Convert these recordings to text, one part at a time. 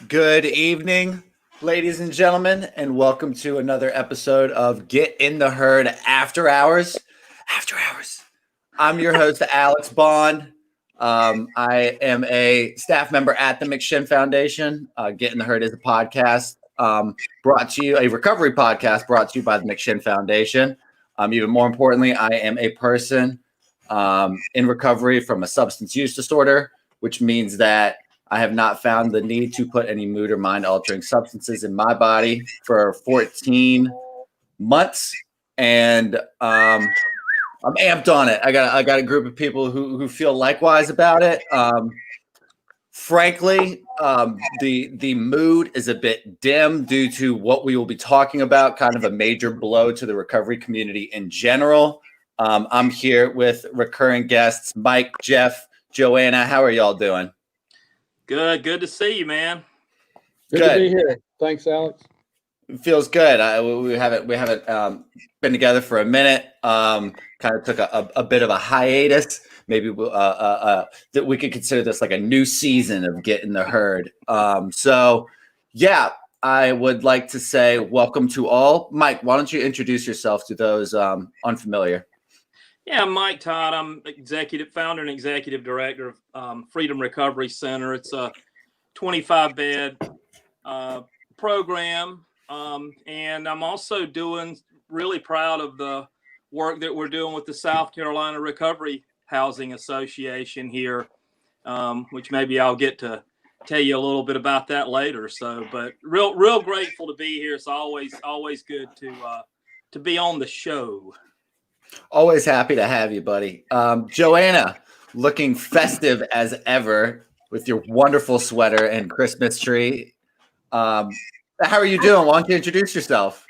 Good evening, ladies and gentlemen, and welcome to another episode of Get in the Herd After Hours. After Hours. I'm your host, Alex Bond. I am a staff member at the McShin Foundation. Get in the Herd is a podcast brought to you, a recovery podcast brought to you by the McShin Foundation. Even more importantly, I am a person in recovery from a substance use disorder, which means that I have not found the need to put any mood or mind-altering substances in my body for 14 months, and I'm amped on it. I got a group of people who feel likewise about it. Frankly, the mood is a bit dim due to what we will be talking about, kind of a major blow to the recovery community in general. I'm here with recurring guests, Mike, Jeff, Joanna. How are y'all doing? Good to see you, man. Good to be here. Thanks, Alex. It feels good. We haven't been together for a minute. Kind of took a bit of a hiatus. Maybe that we could consider this like a new season of Get in the Herd. So yeah, I would like to say welcome to all. Mike, why don't you introduce yourself to those unfamiliar? Yeah, I'm Mike Todd. I'm founder and executive director of Freedom Recovery Center. It's a 25-bed program, and I'm also really proud of the work that we're doing with the South Carolina Recovery Housing Association here, which maybe I'll get to tell you a little bit about that later. So, but real grateful to be here. It's always good to be on the show. Always happy to have you, buddy. Joanna, looking festive as ever with your wonderful sweater and Christmas tree. How are you doing? Why don't you introduce yourself?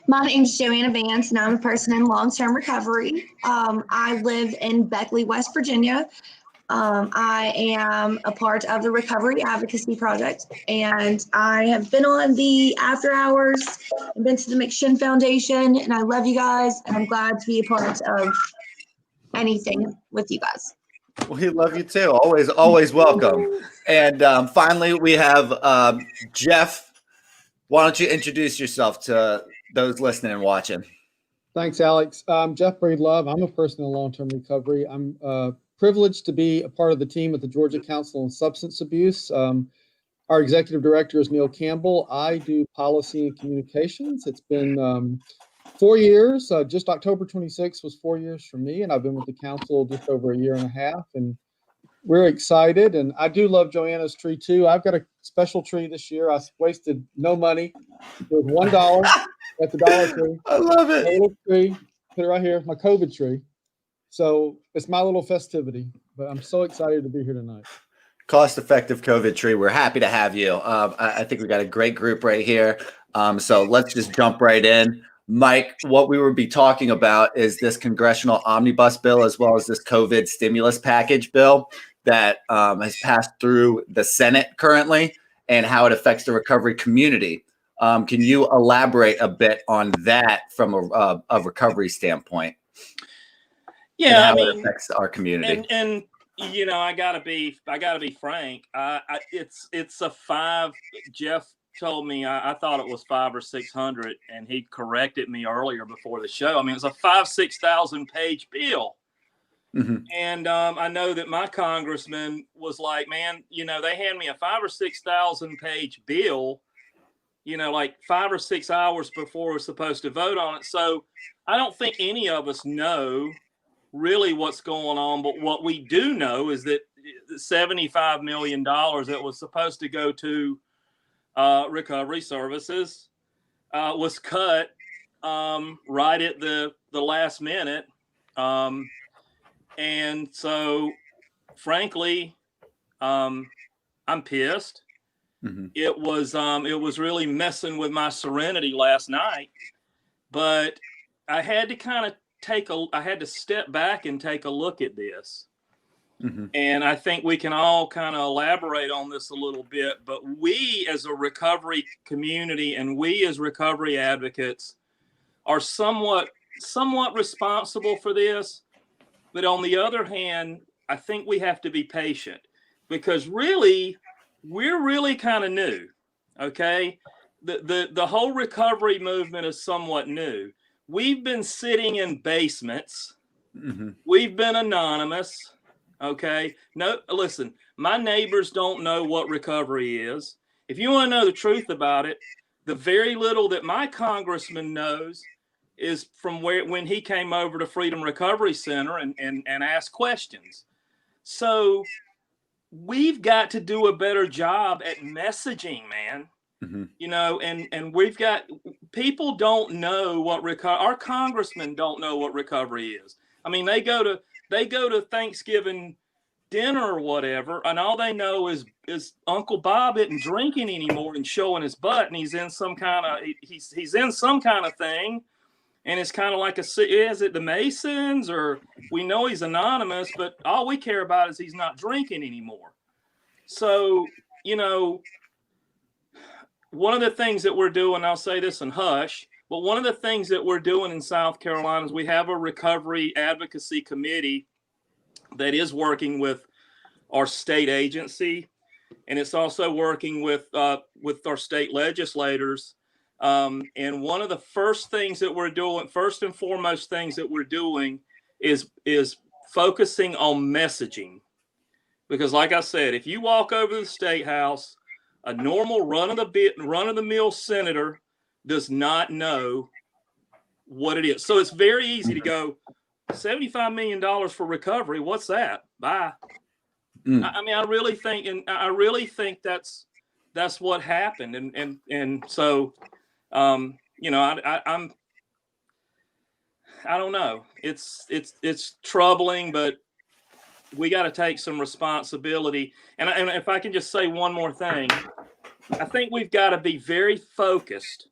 My name's Joanna Vance, and I'm a person in long-term recovery. I live in Beckley, West Virginia. I am a part of the Recovery Advocacy Project, and I have been on the After Hours and been to the McShin Foundation, and I love you guys, and I'm glad to be a part of anything with you guys. We love you too. Always welcome. And finally, we have Jeff. Why don't you introduce yourself to those listening and watching? Thanks, Alex. Jeff Breedlove. I'm a person in long-term recovery. I'm privileged to be a part of the team at the Georgia Council on Substance Abuse. Our executive director is Neil Campbell. I do policy and communications. It's been 4 years. Just October 26th was 4 years for me, and I've been with the council just over a year and a half. And we're excited, and I do love Joanna's tree too. I've got a special tree this year. I wasted no money. It was $1 at the Dollar Tree. I love My it. little tree, put it right here, my COVID tree. So it's my little festivity, but I'm so excited to be here tonight. Cost-effective COVID tree. We're happy to have you. I think we got a great group right here. So let's just jump right in. Mike, what we will be talking about is this congressional omnibus bill, as well as this COVID stimulus package bill that has passed through the Senate currently, and how it affects the recovery community. Can you elaborate a bit on that from a recovery standpoint? Yeah, and how it affects our community. And you know, I gotta be frank. It's a 5. Jeff told me I thought it was 500 or 600, and he corrected me earlier before the show. I mean, it's a 6,000 page bill. Mm-hmm. And I know that my congressman was like, man, you know, they hand me a 5,000 or 6,000 page bill, you know, like 5 or 6 hours before we're supposed to vote on it. So I don't think any of us know really what's going on. But what we do know is that $75 million that was supposed to go to recovery services was cut right at the last minute. And so, frankly, I'm pissed. Mm-hmm. It was really messing with my serenity last night, but I had to kind of I had to step back and take a look at this. Mm-hmm. And I think we can all kind of elaborate on this a little bit, but we as a recovery community and we as recovery advocates are somewhat responsible for this. But on the other hand, I think we have to be patient, because really, we're really kind of new. Okay. The whole recovery movement is somewhat new. We've been sitting in basements. Mm-hmm. We've been anonymous. Okay. No, listen, my neighbors don't know what recovery is. If you want to know the truth about it, the very little that my congressman knows is from when he came over to Freedom Recovery Center and asked questions. So we've got to do a better job at messaging, man. Mm-hmm. You know, and we've got people don't know what our congressmen don't know what recovery is. I mean, they go to Thanksgiving dinner or whatever, and all they know is Uncle Bob isn't drinking anymore and showing his butt, and he's in some kind of thing, and it's kind of like is it the Masons, or we know he's anonymous, but all we care about is he's not drinking anymore. So, you know, one of the things that we're doing, I'll say this in hush, but one of the things that we're doing in South Carolina is we have a recovery advocacy committee that is working with our state agency, and it's also working with our state legislators. And one of the first and foremost things that we're doing is focusing on messaging. Because like I said, if you walk over to the State House, a normal run of the mill senator does not know what it is. So it's very easy to go, $75 million for recovery. What's that? Bye. I mean, I really think that's what happened. And so, you know, I don't know. It's troubling, but we got to take some responsibility. And if I can just say one more thing, I think we've got to be very focused,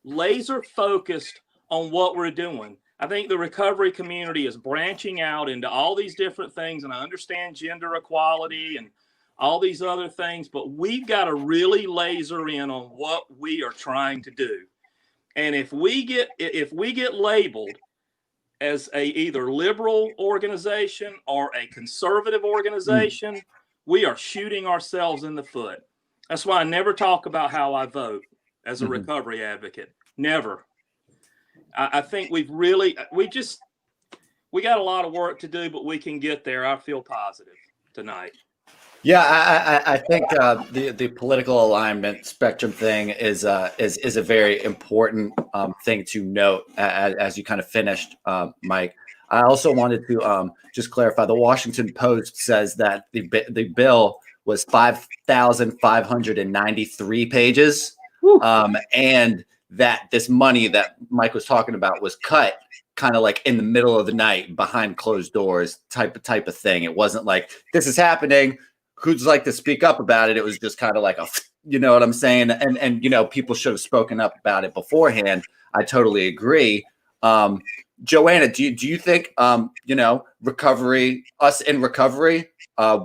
laser focused on what we're doing. I think the recovery community is branching out into all these different things, and I understand gender equality and all these other things, but we've got to really laser in on what we are trying to do. And if we get labeled as a either liberal organization or a conservative organization, we are shooting ourselves in the foot. That's why I never talk about how I vote as a recovery advocate. Never. I think we got a lot of work to do, but we can get there. I feel positive tonight. Yeah, I think the political alignment spectrum thing is a very important thing to note as you kind of finished, Mike. I also wanted to just clarify. The Washington Post says that the bill was 5,593 pages, and that this money that Mike was talking about was cut kind of like in the middle of the night behind closed doors type of thing. It wasn't like this is happening. Who'd like to speak up about it? It was just kind of like you know what I'm saying? And people should have spoken up about it beforehand. I totally agree. Joanna, do you think recovery, us in recovery,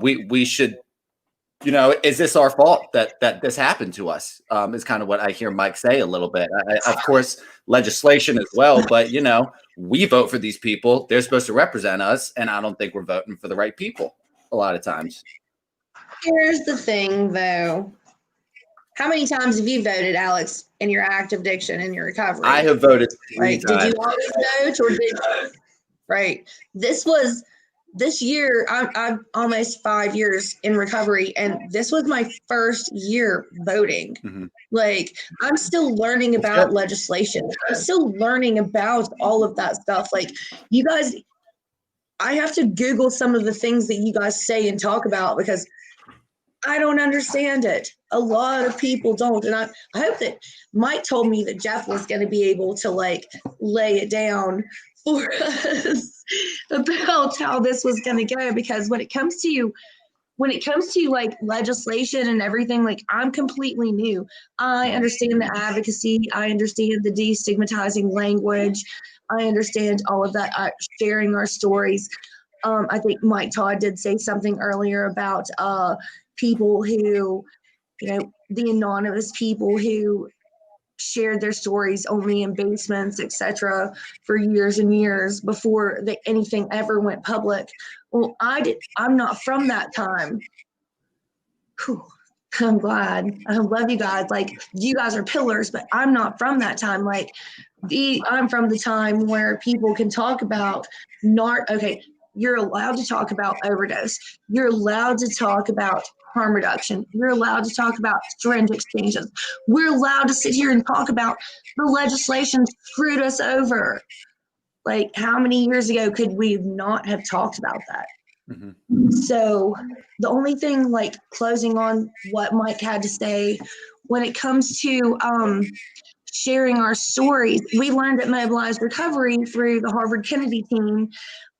we should, is this our fault that this happened to us? Is kind of what I hear Mike say a little bit. Of course, legislation as well, but we vote for these people. They're supposed to represent us, and I don't think we're voting for the right people a lot of times. Here's the thing, though. How many times have you voted, Alex, in your active addiction and your recovery? I have voted 3 times. times. Did you always vote, or did you? Right. This year. I'm almost 5 years in recovery, and this was my first year voting. Mm-hmm. Like, I'm still learning about legislation. I'm still learning about all of that stuff. Like, you guys, I have to Google some of the things that you guys say and talk about because I don't understand it. A lot of people don't. And I hope that Mike told me that Jeff was going to be able to lay it down for us about how this was going to go, because when it comes to like legislation and everything, like, I'm completely new. I understand the advocacy. I understand the destigmatizing language. I understand all of that, sharing our stories. I think Mike Todd did say something earlier about people who, the anonymous people who shared their stories only in basements, etc., for years and years before anything ever went public. Well, I'm not from that time. Whew. I'm glad. I love you guys. Like, you guys are pillars, but I'm not from that time. Like, I'm from the time where people can talk about you're allowed to talk about overdose. You're allowed to talk about harm reduction. You're allowed to talk about syringe exchanges. We're allowed to sit here and talk about the legislation screwed us over. Like, how many years ago could we not have talked about that? Mm-hmm. So the only thing, like, closing on what Mike had to say, when it comes to sharing our stories, we learned at Mobilized Recovery through the Harvard Kennedy team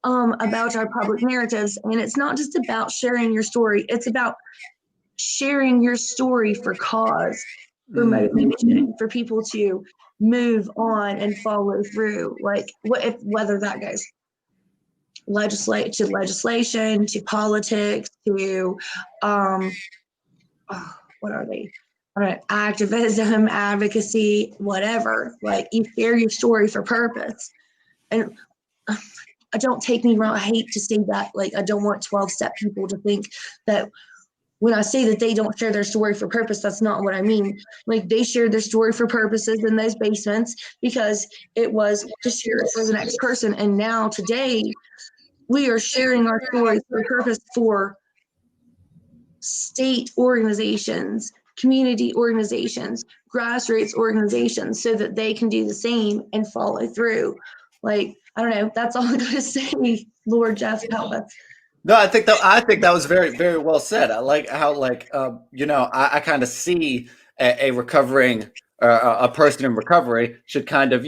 about our public narratives. And it's not just about sharing your story. It's about sharing your story for cause, for motivation, for people to move on and follow through. Like, whether that goes legislation, to politics, to what are they? Activism, advocacy, whatever. Like, you share your story for purpose. And don't take me wrong, I hate to say that. Like, I don't want 12-step people to think that when I say that they don't share their story for purpose, that's not what I mean. Like, they shared their story for purposes in those basements because it was to share it for the next person. And now today, we are sharing our stories for purpose for state organizations, community organizations, grassroots organizations, so that they can do the same and follow through. Like, I don't know. That's all I gotta say. Lord, Jeff, help us. No, I think that was very, very well said. I like how, like, I kind of see a recovering a person in recovery should kind of,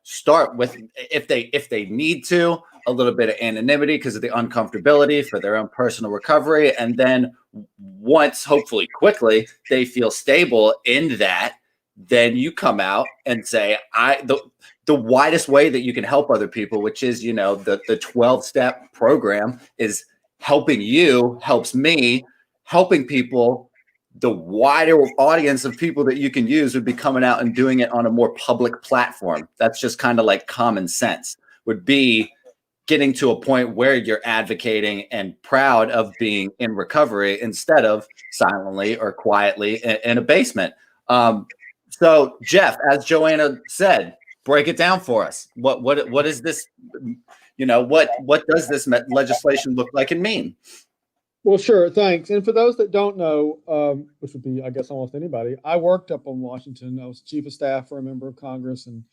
start with, if they need to, a little bit of anonymity because of the uncomfortability for their own personal recovery, and then once, hopefully quickly, they feel stable in that, then you come out and say, the widest way that you can help other people, which is, the 12-step program, is helping you, helps me, helping people. The wider audience of people that you can use would be coming out and doing it on a more public platform. That's just kind of like common sense, would be getting to a point where you're advocating and proud of being in recovery instead of silently or quietly in a basement. So, Jeff, as Joanna said, break it down for us. What is this? What does this legislation look like and mean? Well, sure. Thanks. And for those that don't know, which would be, I guess, almost anybody, I worked up on Washington. I was chief of staff for a member of Congress and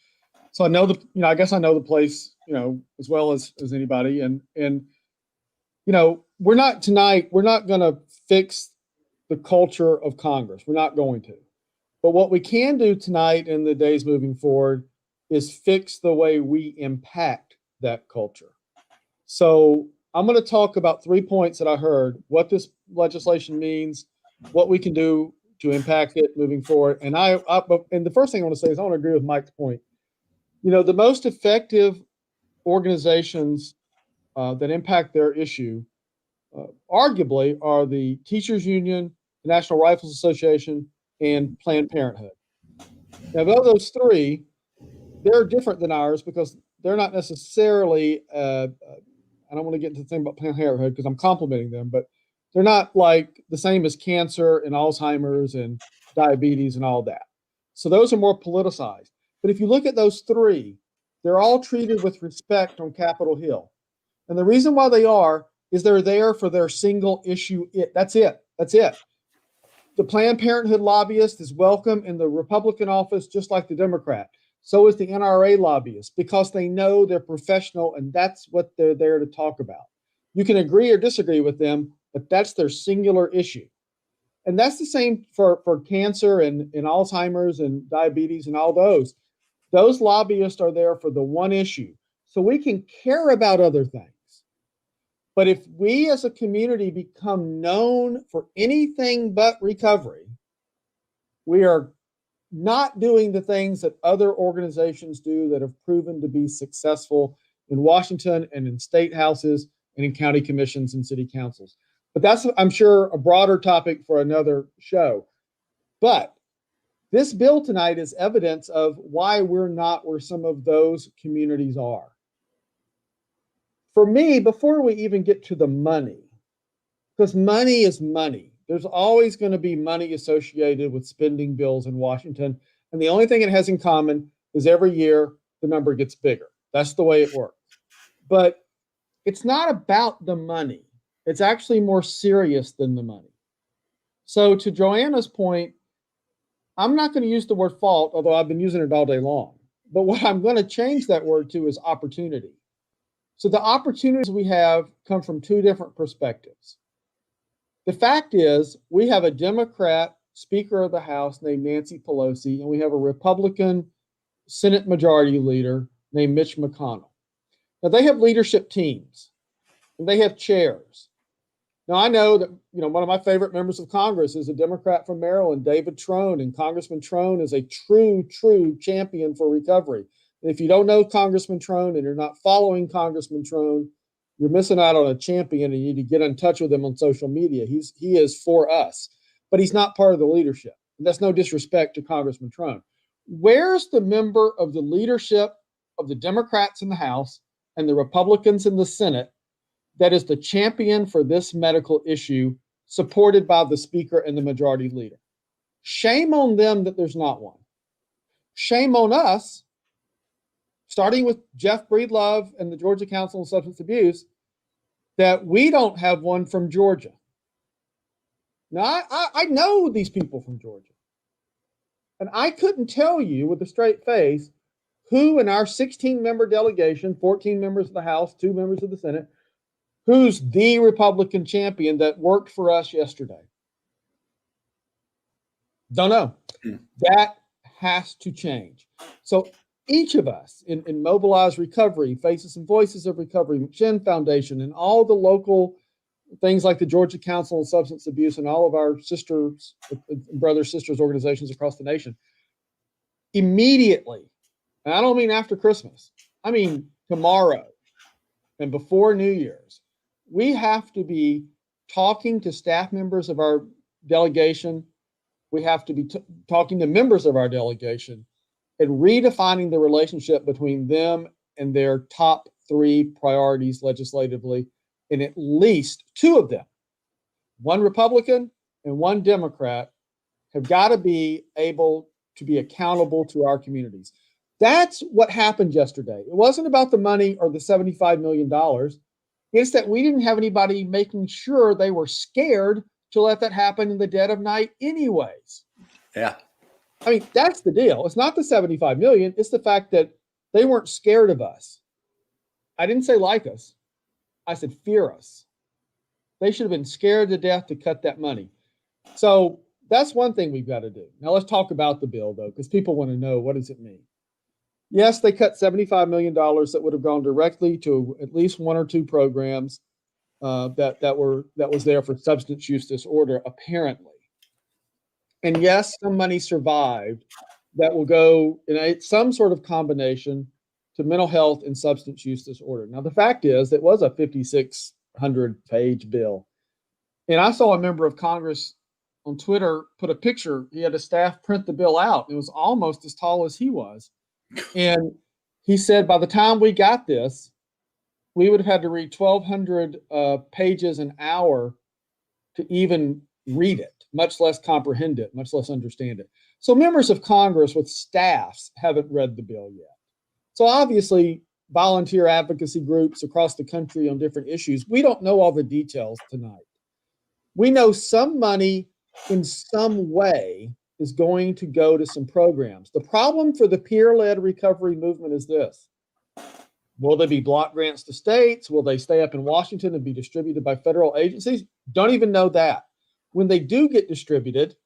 So I know I guess I know the place, as well as anybody. And we're not going to fix the culture of Congress. We're not going to. But what we can do tonight and the days moving forward is fix the way we impact that culture. So I'm going to talk about 3 points that I heard, what this legislation means, what we can do to impact it moving forward. And and the first thing I want to say is I want to agree with Mike's point. The most effective organizations that impact their issue, arguably, are the Teachers Union, the National Rifles Association, and Planned Parenthood. Now, of those three, they're different than ours because they're not necessarily, I don't want to get into the thing about Planned Parenthood because I'm complimenting them, but they're not like the same as cancer and Alzheimer's and diabetes and all that. So those are more politicized. But if you look at those three, they're all treated with respect on Capitol Hill. And the reason why they are is they're there for their single issue. That's it. The Planned Parenthood lobbyist is welcome in the Republican office, just like the Democrat. So is the NRA lobbyist, because they know they're professional and that's what they're there to talk about. You can agree or disagree with them, but that's their singular issue. And that's the same for cancer and Alzheimer's and diabetes and all those. Those lobbyists are there for the one issue. So we can care about other things. But if we as a community become known for anything but recovery, we are not doing the things that other organizations do that have proven to be successful in Washington and in state houses and in county commissions and city councils. But that's, I'm sure, a broader topic for another show. But this bill tonight is evidence of why we're not where some of those communities are. For me, before we even get to the money, because money is money, there's always going to be money associated with spending bills in Washington. And the only thing it has in common is every year the number gets bigger. That's the way it works. But it's not about the money. It's actually more serious than the money. So to Joanna's point, I'm not going to use the word fault, although I've been using it all day long. But what I'm going to change that word to is opportunity. So the opportunities we have come from two different perspectives. The fact is, we have a Democrat Speaker of the House named Nancy Pelosi, and we have a Republican Senate Majority Leader named Mitch McConnell. Now, they have leadership teams, and they have chairs. Now, I know that one of my favorite members of Congress is a Democrat from Maryland, David Trone, and Congressman Trone is a true champion for recovery. And if you don't know Congressman Trone and you're not following Congressman Trone, you're missing out on a champion, and you need to get in touch with him on social media. He is for us, but he's not part of the leadership. And that's no disrespect to Congressman Trone. Where's the member of the leadership of the Democrats in the House and the Republicans in the Senate that is the champion for this medical issue, supported by the Speaker and the Majority Leader? Shame on them that there's not one. Shame on us, starting with Jeff Breedlove and the Georgia Council on Substance Abuse, that we don't have one from Georgia. Now, I know these people from Georgia. And I couldn't tell you with a straight face who in our 16-member delegation, 14 members of the House, 2 members of the Senate, who's the Republican champion that worked for us yesterday. Don't know. That has to change. So each of us in Mobilize Recovery, Faces and Voices of Recovery, McShin Foundation, and all the local things like the Georgia Council on Substance Abuse and all of our sisters, brothers, sisters organizations across the nation, immediately, and I don't mean after Christmas, I mean tomorrow and before New Year's, we have to be talking to staff members of our delegation. We have to be talking to members of our delegation and redefining the relationship between them and their top 3 priorities legislatively, and at least 2 of them, one Republican and one Democrat, have got to be able to be accountable to our communities. That's what happened yesterday. It wasn't about the money or the $75 million. It's that we didn't have anybody making sure they were scared to let that happen in the dead of night anyways. Yeah. I mean, that's the deal. It's not the $75 million. It's the fact that They weren't scared of us. I didn't say like us. I said fear us. They should have been scared to death to cut that money. So that's one thing we've got to do. Now let's talk about the bill, though, because people want to know, what does it mean? Yes, they cut $75 million that would have gone directly to at least one or two programs that was there for substance use disorder, apparently. And yes, some money survived that will go in some sort of combination to mental health and substance use disorder. Now, the fact is, it was a 5,600-page bill. And I saw a member of Congress on Twitter put a picture. He had a staff print the bill out. It was almost as tall as he was. And he said, by the time we got this, we would have had to read 1,200 pages an hour to even read it, much less comprehend it, much less understand it. So members of Congress with staffs haven't read the bill yet. So obviously, volunteer advocacy groups across the country on different issues, we don't know all the details tonight. We know some money in some way is going to go to some programs. The problem for the peer-led recovery movement is this. Will they be block grants to states? Will they stay up in Washington and be distributed by federal agencies? Don't even know that. When they do get distributed,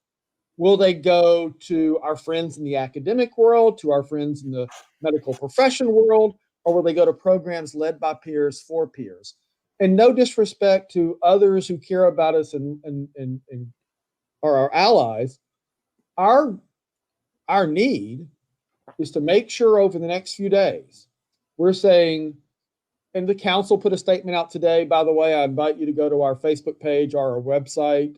will they go to our friends in the academic world, to our friends in the medical profession world, or will they go to programs led by peers for peers? And no disrespect to others who care about us and are our allies, our need is to make sure over the next few days, we're saying, and the council put a statement out today, by the way, I invite you to go to our Facebook page or our website,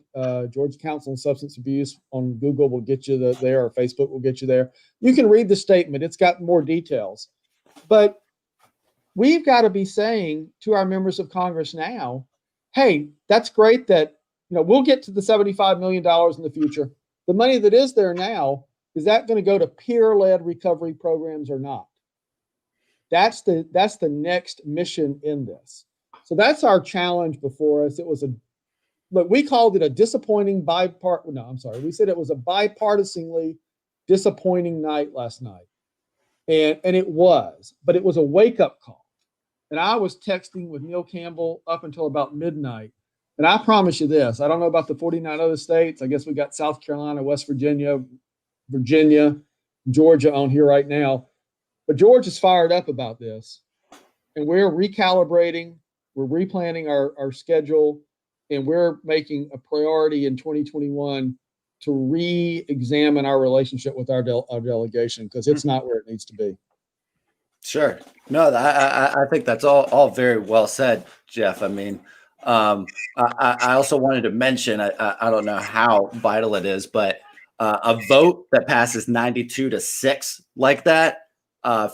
Georgia Council on Substance Abuse on Google will get you there, or Facebook will get you there. You can read the statement. It's got more details. But we've got to be saying to our members of Congress now, hey, that's great that, we'll get to the $75 million in the future. The money that is there now, is that going to go to peer-led recovery programs or not? That's the next mission in this. So that's our challenge before us. We called it a disappointing we said it was a bipartisanly disappointing night last night. And it was, but it was a wake-up call. And I was texting with Neil Campbell up until about midnight. And I promise you this, I don't know about the 49 other states. I guess we got South Carolina, West Virginia, Georgia on here right now. But George is fired up about this. And we're recalibrating, we're replanning our schedule, and we're making a priority in 2021 to re-examine our relationship with our delegation, because it's not where it needs to be. Sure. No, I think that's all very well said, Jeff. I mean, I also wanted to mention, I don't know how vital it is, but a vote that passes 92-6 like that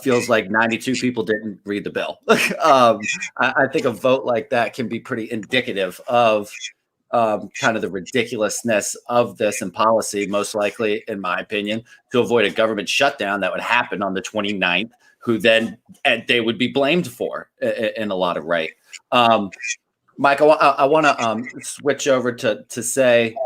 feels like 92 people didn't read the bill. I think a vote like that can be pretty indicative of kind of the ridiculousness of this and policy, most likely, in my opinion, to avoid a government shutdown that would happen on the 29th, who then they would be blamed for in a lot of right. Mike, I want to switch over to say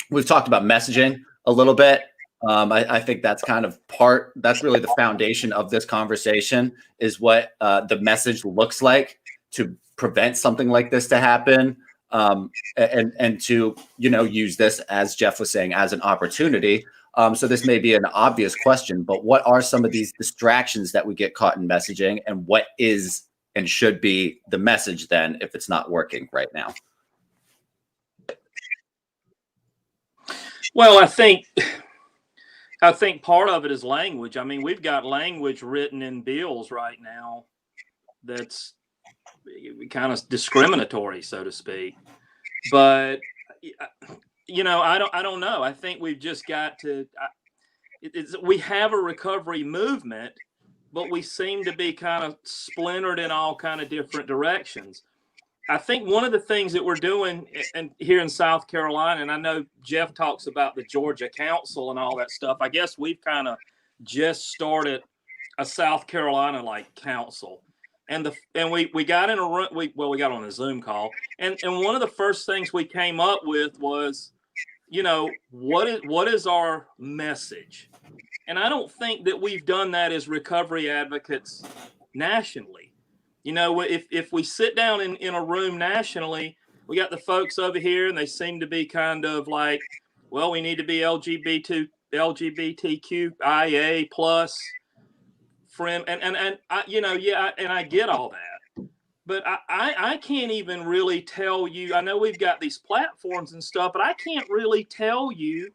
we've talked about messaging a little bit. I think that's that's really the foundation of this conversation, is what the message looks like to prevent something like this to happen, and to use this, as Jeff was saying, as an opportunity. So this may be an obvious question, but what are some of these distractions that we get caught in messaging, and what is and should be the message then if it's not working right now? Well, I think part of it is language. I mean, we've got language written in bills right now that's kind of discriminatory, so to speak. But I don't know. I think we've just got to. We have a recovery movement, but we seem to be kind of splintered in all kind of different directions. I think one of the things that we're doing here in South Carolina, and I know Jeff talks about the Georgia Council and all that stuff. I guess we've kind of just started a South Carolina like council, and we got in a room. We got on a Zoom call, and one of the first things we came up with was, what is our message? And I don't think that we've done that as recovery advocates nationally. You know, if we sit down in a room nationally, we got the folks over here and they seem to be kind of like, well, we need to be LGBTQIA plus friend. And I, you know, yeah, and I get all that. But I can't even really tell you. I know we've got these platforms and stuff, but I can't really tell you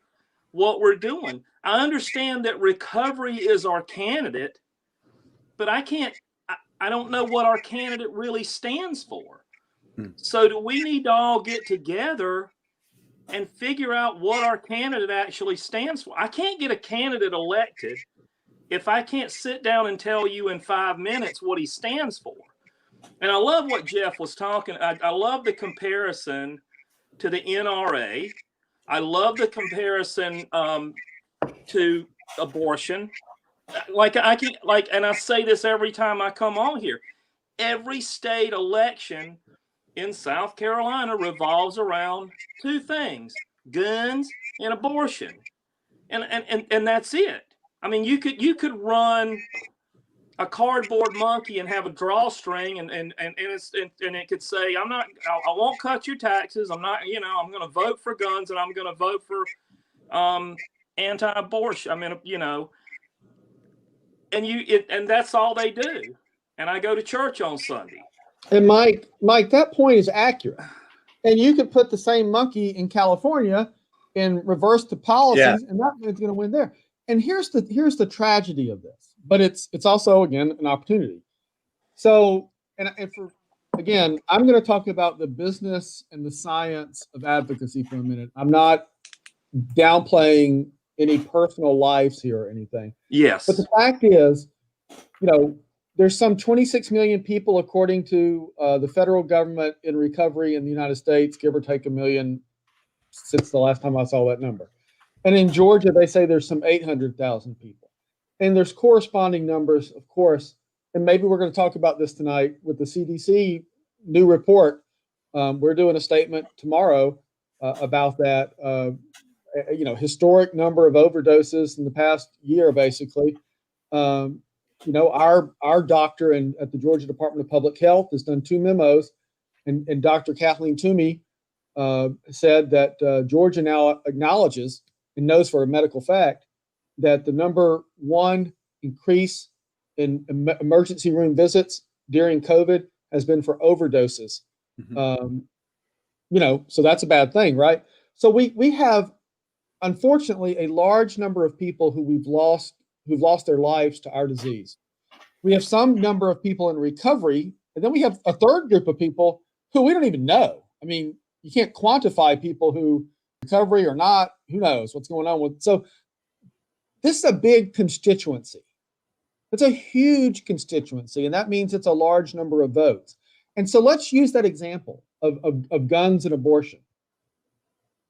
what we're doing. I understand that recovery is our candidate, but I don't know what our candidate really stands for. So do we need to all get together and figure out what our candidate actually stands for? I can't get a candidate elected if I can't sit down and tell you in 5 minutes what he stands for. And I love what Jeff was talking. I love the comparison to the NRA. I love the comparison to abortion. And I say this every time I come on here. Every state election in South Carolina revolves around two things: guns and abortion, and that's it. I mean, you could run a cardboard monkey and have a drawstring, and it could say, I won't cut your taxes. I'm going to vote for guns, and I'm going to vote for anti-abortion. I mean, and that's all they do. And I go to church on Sunday. And Mike, that point is accurate. And you could put the same monkey in California and reverse the policies, and that man's going to win there. And here's the tragedy of this, but it's also, again, an opportunity. So, and again, I'm going to talk about the business and the science of advocacy for a minute. I'm not downplaying any personal lives here or anything. Yes. But the fact is, there's some 26 million people, according to the federal government, in recovery in the United States, give or take a million since the last time I saw that number. And in Georgia, they say there's some 800,000 people. And there's corresponding numbers, of course, and maybe we're going to talk about this tonight with the CDC new report. We're doing a statement tomorrow about that, historic number of overdoses in the past year, basically. Our doctor at the Georgia Department of Public Health has done 2 memos, and Dr. Kathleen Toomey said that Georgia now acknowledges and knows for a medical fact that the number one increase in emergency room visits during COVID has been for overdoses. Mm-hmm. So that's a bad thing, right? So we have, unfortunately, a large number of people who've lost their lives to our disease. We have some number of people in recovery, and then we have a third group of people who we don't even know. I mean, you can't quantify people who recovery or not. Who knows what's going on with? So this is a big constituency. It's a huge constituency, and that means it's a large number of votes. And so let's use that example of guns and abortion.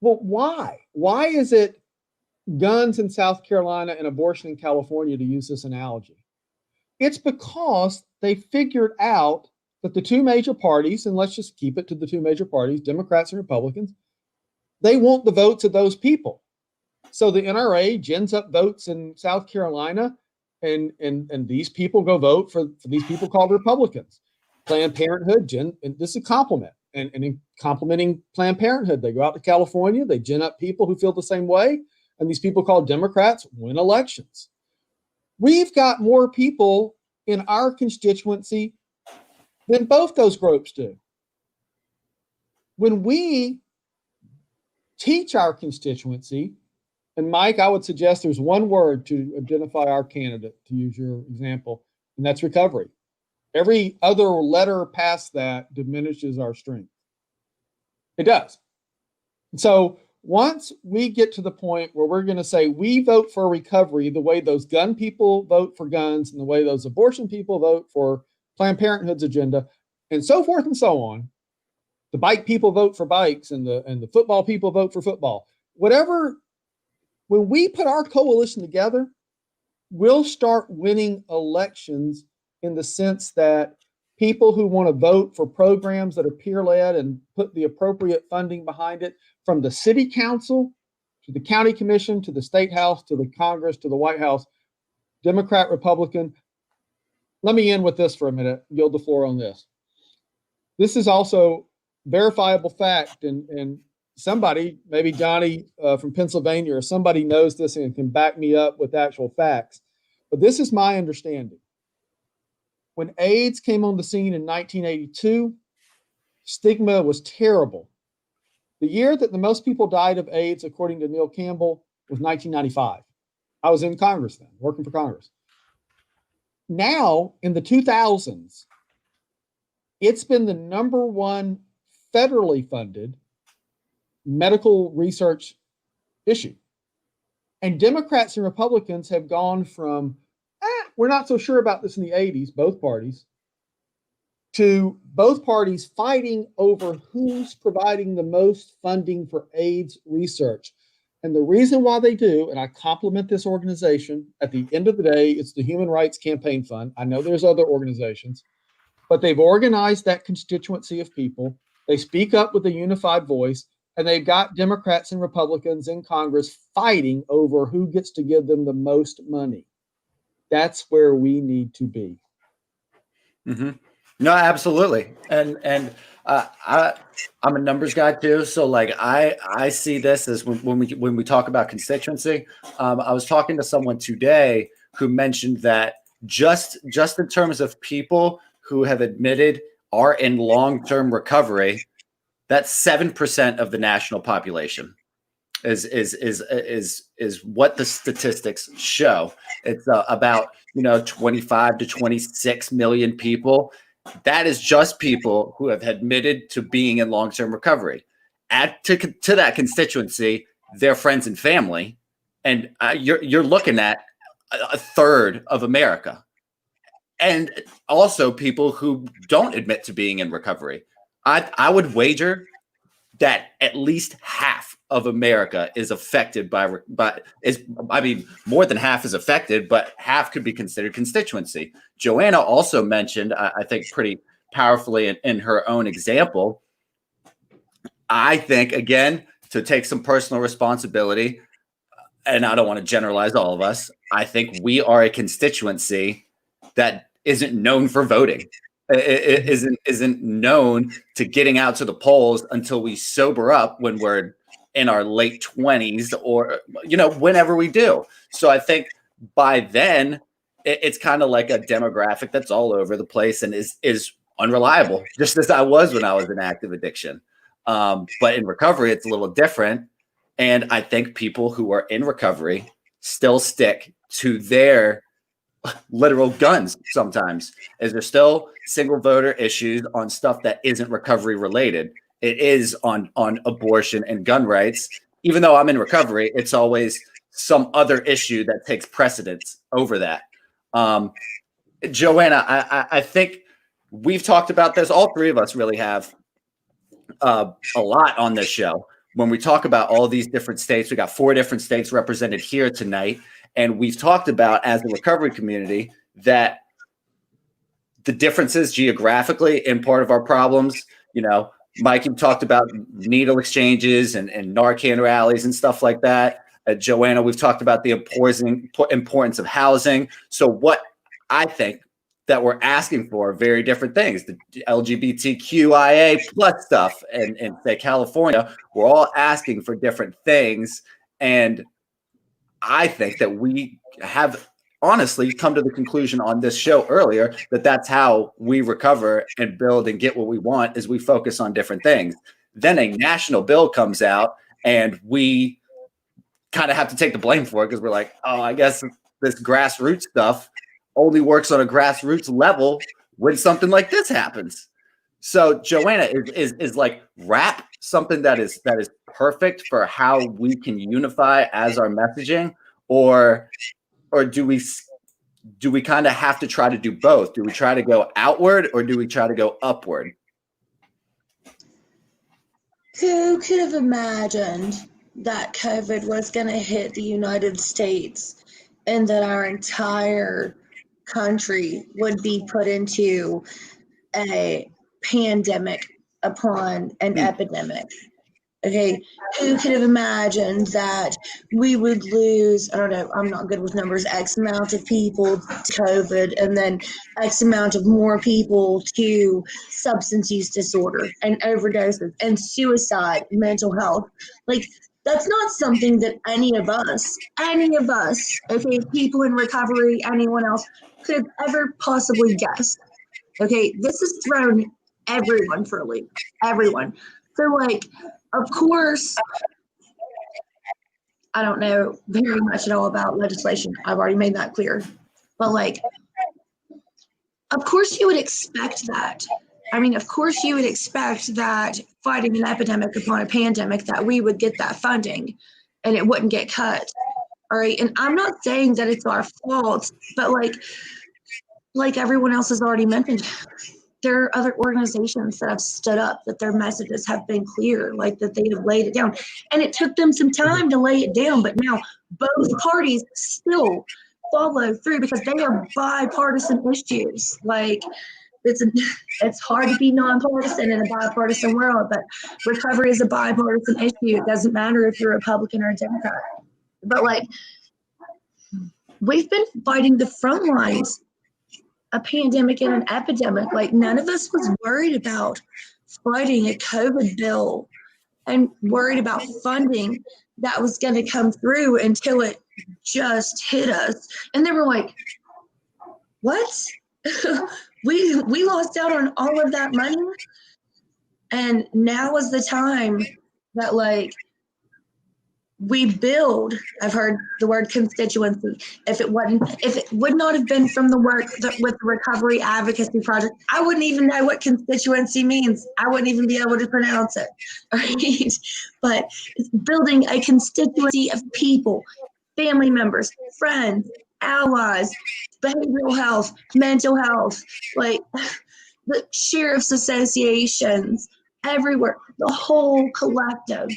Well, why? Why is it guns in South Carolina and abortion in California, to use this analogy? It's because they figured out that the two major parties, and let's just keep it to the two major parties, Democrats and Republicans, they want the votes of those people. So the NRA gins up votes in South Carolina, and these people go vote for these people called Republicans. Planned Parenthood, and this is a compliment. And in complimenting Planned Parenthood, they go out to California, they gin up people who feel the same way, and these people called Democrats win elections. We've got more people in our constituency than both those groups do. When we teach our constituency, and Mike, I would suggest there's one word to identify our candidate, to use your example, and that's recovery. Every other letter past that diminishes our strength. It does. And so once we get to the point where we're going to say we vote for recovery the way those gun people vote for guns and the way those abortion people vote for Planned Parenthood's agenda and so forth and so on, the bike people vote for bikes and the football people vote for football, whatever, when we put our coalition together, we'll start winning elections in the sense that people who want to vote for programs that are peer-led and put the appropriate funding behind it, from the city council to the county commission to the state house to the Congress to the White House, Democrat, Republican. Let me end with this for a minute, yield the floor on this. This is also verifiable fact, and somebody, maybe Johnny from Pennsylvania or somebody knows this and can back me up with actual facts. But this is my understanding. When AIDS came on the scene in 1982, stigma was terrible. The year that the most people died of AIDS, according to Neil Campbell, was 1995. I was in Congress then, working for Congress. Now, in the 2000s, it's been the number one federally funded medical research issue. And Democrats and Republicans have gone from, we're not so sure about this in the 80s, both parties, to both parties fighting over who's providing the most funding for AIDS research. And the reason why they do, and I compliment this organization, at the end of the day, it's the Human Rights Campaign Fund. I know there's other organizations, but they've organized that constituency of people. They speak up with a unified voice, and they've got Democrats and Republicans in Congress fighting over who gets to give them the most money. That's where we need to be. Mm-hmm. No, absolutely. And I'm a numbers guy too. So like I see this as when we talk about constituency. I was talking to someone today who mentioned that just in terms of people who have admitted are in long-term recovery, that's 7% of the national population is what the statistics show. It's about 25 to 26 million people. That is just people who have admitted to being in long-term recovery. Add to that constituency their friends and family, and you're looking at a third of America. And also people who don't admit to being in recovery. I would wager that at least half of America is affected by more than half is affected, but half could be considered constituency. Joanna also mentioned, I think pretty powerfully in her own example, I think, again, to take some personal responsibility, and I don't want to generalize all of us, I think we are a constituency that isn't known for voting. It isn't known to getting out to the polls until we sober up when we're in our late 20s or whenever we do. So I think by then it's kind of like a demographic that's all over the place and is unreliable, just as I was when I was in active addiction. But in recovery, it's a little different. And I think people who are in recovery still stick to their literal guns sometimes, as there's still single voter issues on stuff that isn't recovery related. It is on abortion and gun rights. Even though I'm in recovery, it's always some other issue that takes precedence over that. Joanna, I think we've talked about this. All three of us really have a lot on this show. When we talk about all these different states, we got 4 different states represented here tonight. And we've talked about, as a recovery community, that the differences geographically in part of our problems, Mike, you talked about needle exchanges and Narcan rallies and stuff like that. Joanna, we've talked about the importance of housing. So what I think that we're asking for are very different things. The LGBTQIA plus stuff and say California, we're all asking for different things. And I think that we have honestly come to the conclusion on this show earlier that that's how we recover and build and get what we want, is we focus on different things. Then a national bill comes out and we kind of have to take the blame for it because we're like, oh, I guess this grassroots stuff only works on a grassroots level when something like this happens. So Joanna, is like rap something that is perfect for how we can unify as our messaging, or do we kind of have to try to do both? Do we try to go outward or do we try to go upward? Who could have imagined that COVID was going to hit the United States and that our entire country would be put into a pandemic upon an epidemic? Okay, who could have imagined that we would lose, I don't know, I'm not good with numbers, X amount of people to COVID and then X amount of more people to substance use disorder and overdoses and suicide, mental health. Like, that's not something that any of us, okay, people in recovery, anyone else, could have ever possibly guessed. Okay, this has thrown everyone for a loop, everyone. So, like, of course, I don't know very much at all about legislation. I've already made that clear. But, like, of course you would expect that. I mean, of course you would expect that fighting an epidemic upon a pandemic that we would get that funding and it wouldn't get cut. All right. And I'm not saying that it's our fault, but like everyone else has already mentioned, there are other organizations that have stood up, that their messages have been clear, like that they have laid it down. And it took them some time to lay it down, but now both parties still follow through because they are bipartisan issues. Like, it's hard to be nonpartisan in a bipartisan world, but recovery is a bipartisan issue. It doesn't matter if you're a Republican or a Democrat. But, like, we've been fighting the front lines, a pandemic and an epidemic. Like, none of us was worried about fighting a COVID bill and worried about funding that was going to come through until it just hit us. And they were like, what? we lost out on all of that money. And now is the time that, like, we build. I've heard the word constituency. If it would not have been from the work with the Recovery Advocacy Project, I wouldn't even know what constituency means. I wouldn't even be able to pronounce it. Right? But it's building a constituency of people, family members, friends, allies, behavioral health, mental health, like the sheriff's associations, everywhere, the whole collective.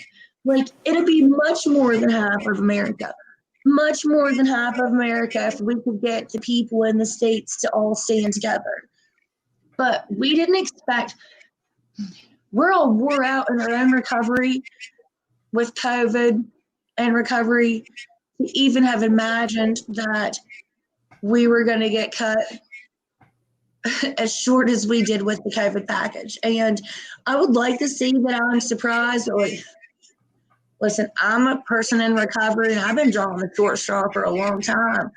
Like, it'd be much more than half of America. Much more than half of America if we could get the people in the states to all stand together. But we didn't expect, we're all wore out in our own recovery with COVID and recovery to even have imagined that we were going to get cut as short as we did with the COVID package. And I would like to say that I'm surprised. Listen, I'm a person in recovery, and I've been drawing the short straw for a long time.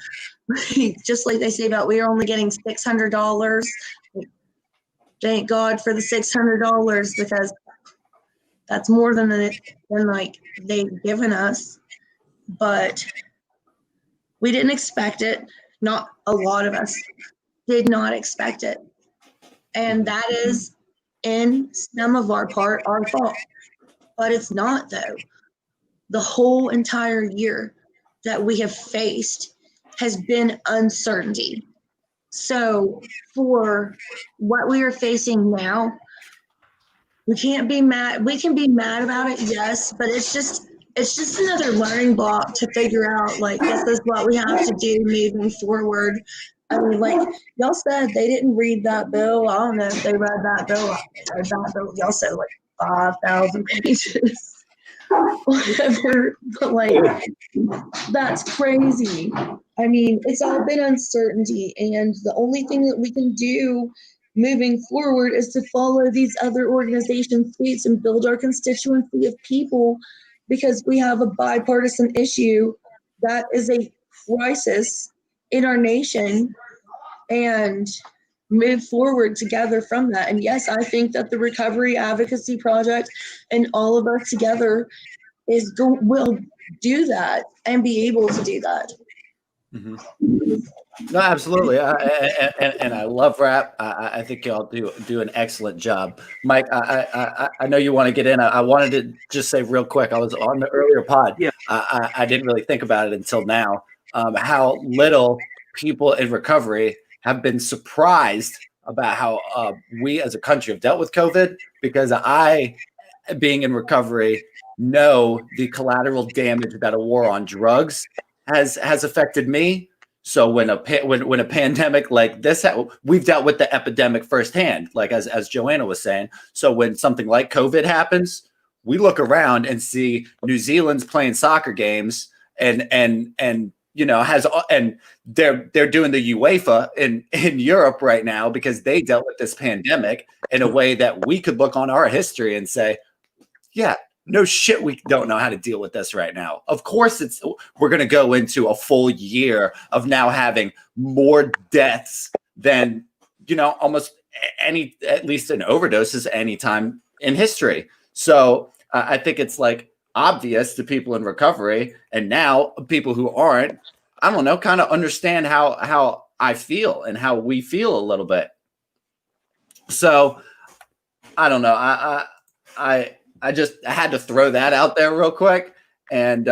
Just like they say about we are only getting $600. Thank God for the $600 because that's more than like they've given us. But we didn't expect it. Not a lot of us did not expect it. And that is, in some of our fault. But it's not, though. The whole entire year that we have faced has been uncertainty. So for what we are facing now, we can't be mad. We can be mad about it, yes, but it's just another learning block to figure out, like, this is what we have to do moving forward. I mean, like, y'all said they didn't read that bill. I don't know if they read that bill. Y'all said like 5,000 pages. Whatever, but like, that's crazy. I mean, it's all been uncertainty, and the only thing that we can do moving forward is to follow these other organizations' leads and build our constituency of people, because we have a bipartisan issue that is a crisis in our nation, and move forward together from that. And yes, I think that the Recovery Advocacy Project and all of us together will do that and be able to do that. Mm-hmm. No, absolutely. And I love rap. I think y'all do an excellent job. Mike, I know you want to get in. I wanted to just say real quick, I was on the earlier pod. Yeah. I didn't really think about it until now, how little people in recovery have been surprised about how we as a country have dealt with COVID, because I, being in recovery, know the collateral damage that a war on drugs has affected me. So when a pandemic like this, we've dealt with the epidemic firsthand, like as Joanna was saying. So when something like COVID happens, we look around and see New Zealand's playing soccer games and they're doing the UEFA in Europe right now because they dealt with this pandemic in a way that we could look on our history and say, yeah, no shit, we don't know how to deal with this right now. Of course, we're going to go into a full year of now having more deaths than, almost at least in overdoses any time in history. So I think it's like obvious to people in recovery, and now people who aren't, I don't know, kind of understand how I feel and how we feel a little bit. So I don't know. I had to throw that out there real quick. And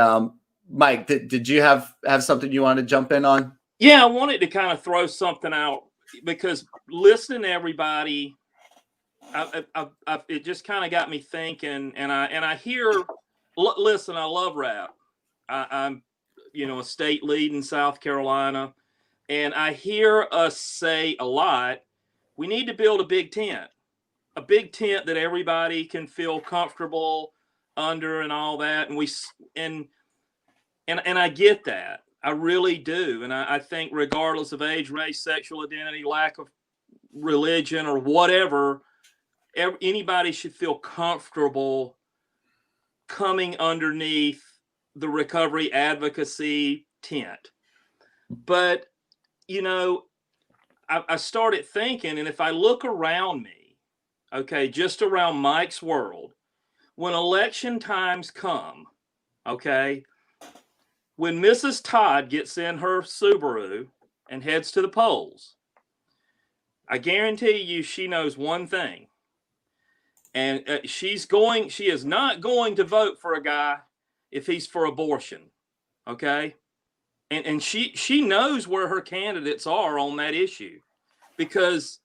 Mike, did you have something you wanted to jump in on? Yeah, I wanted to kind of throw something out because listening to everybody, it just kind of got me thinking. And I hear, listen, I love rap. I'm a state lead in South Carolina, and I hear us say a lot, we need to build a big tent that everybody can feel comfortable under and all that. And I get that. I really do. And I think regardless of age, race, sexual identity, lack of religion or whatever, anybody should feel comfortable coming underneath the recovery advocacy tent. But, I started thinking, and if I look around me, okay, just around Mike's world, when election times come, okay, when Mrs. Todd gets in her Subaru and heads to the polls, I guarantee you she knows one thing. And she is not going to vote for a guy if he's for abortion, okay? And she knows where her candidates are on that issue, because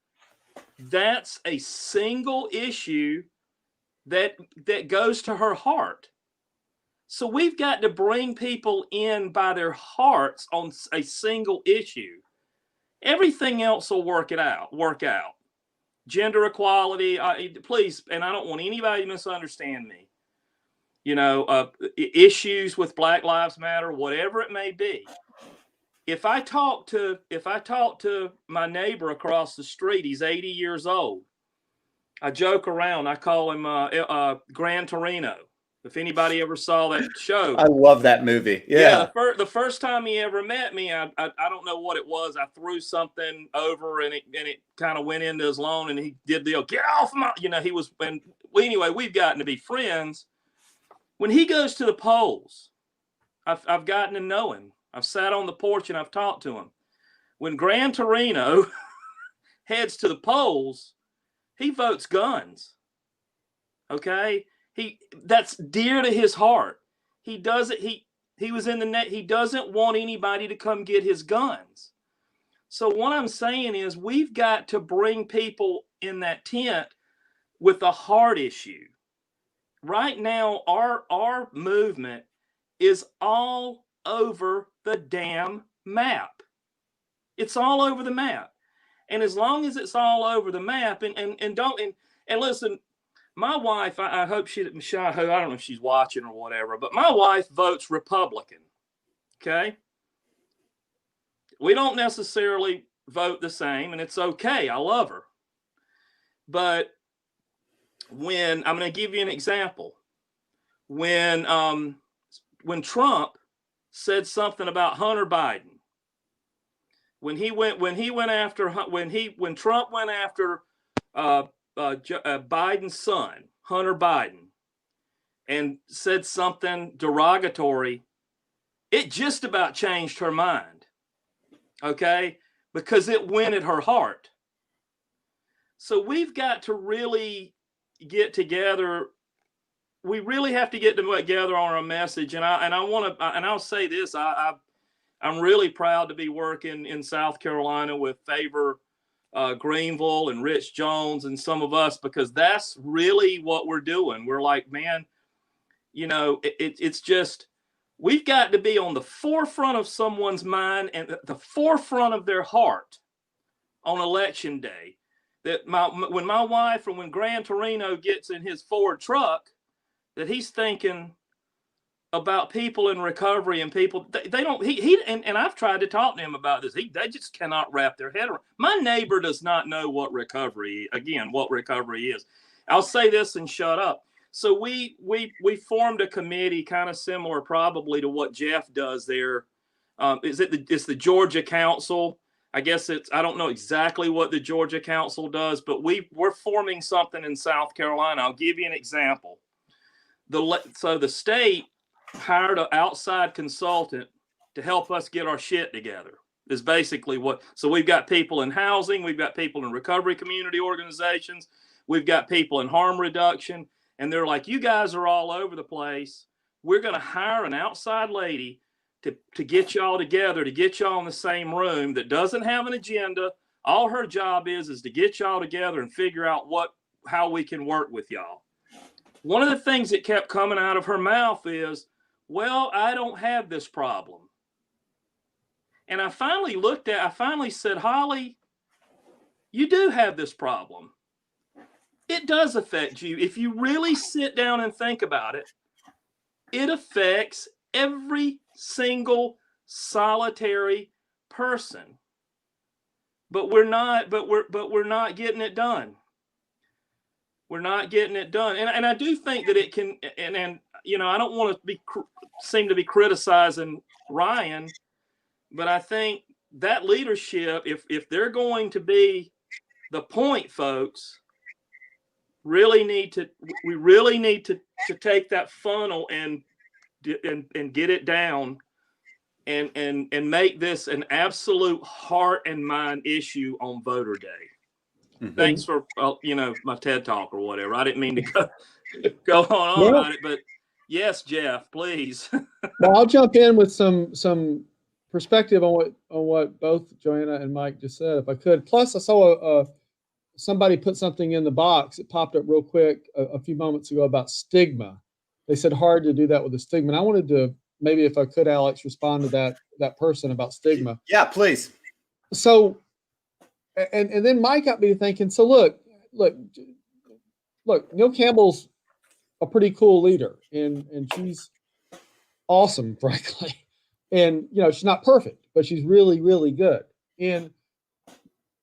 that's a single issue that goes to her heart. So we've got to bring people in by their hearts on a single issue. Everything else will work out. Gender equality, please, and I don't want anybody to misunderstand me. Issues with Black Lives Matter, whatever it may be. If I talk to my neighbor across the street, he's 80 years old. I joke around. I call him Gran Torino. If anybody ever saw that show, I love that movie. Yeah. The first time he ever met me, I don't know what it was. I threw something over and it kind of went into his lawn, and he did the get off my. He was. And anyway, we've gotten to be friends. When he goes to the polls, I've gotten to know him. I've sat on the porch and I've talked to him. When Gran Torino heads to the polls, he votes guns. Okay. That's dear to his heart. He doesn't. He was in the net. He doesn't want anybody to come get his guns. So what I'm saying is, we've got to bring people in that tent with a heart issue. Right now, our movement is all over the damn map. It's all over the map, and as long as it's all over the map, and listen. My wife, I hope I don't know if she's watching or whatever, but my wife votes Republican. Okay. We don't necessarily vote the same, and it's okay. I love her. But I'm going to give you an example. When Trump said something about Hunter Biden, when Trump went after Biden's son, Hunter Biden, and said something derogatory, it just about changed her mind. Okay? Because it went at her heart. So we've got to really get together. We really have to get together on our message. And I'll say this, I'm really proud to be working in South Carolina with Favor Greenville and Rich Jones and some of us, because that's really what we're doing. We're like, man, it's just, we've got to be on the forefront of someone's mind and the forefront of their heart on election day. That when my wife or when Gran Torino gets in his Ford truck that he's thinking about people in recovery and people they don't he and I've tried to talk to him about this. They just cannot wrap their head around. My neighbor does not know what recovery is. I'll say this and shut up. So we formed a committee kind of similar probably to what Jeff does there. It's the Georgia Council. I guess I don't know exactly what the Georgia Council does, but we're forming something in South Carolina. I'll give you an example. So the state hired an outside consultant to help us get our shit together is basically so we've got people in housing, we've got people in recovery community organizations, we've got people in harm reduction, and they're like, you guys are all over the place. We're going to hire an outside lady to get y'all together, to get y'all in the same room that doesn't have an agenda. All her job is to get y'all together and figure out how we can work with y'all. One of the things that kept coming out of her mouth is, well, I don't have this problem. And I finally said, Holly, you do have this problem. It does affect you. If you really sit down and think about it, it affects every single solitary person. But we're not getting it done. We're not getting it done. And I do think that it can, and I don't want to seem to be criticizing Ryan, but I think that leadership, if they're going to be the point folks, we really need to take that funnel and get it down and make this an absolute heart and mind issue on voter day. Mm-hmm. Thanks for my TED talk or whatever. I didn't mean to go on about it, but yes, Jeff, please. Well, I'll jump in with some perspective on what both Joanna and Mike just said, if I could. Plus, I saw somebody put something in the box. It popped up real quick a few moments ago about stigma. They said hard to do that with the stigma. And I wanted to maybe, if I could, Alex, respond to that person about stigma. Yeah, please. So, and then Mike got me thinking. So look, Neil Campbell's a pretty cool leader, and she's awesome, frankly. And she's not perfect, but she's really, really good. And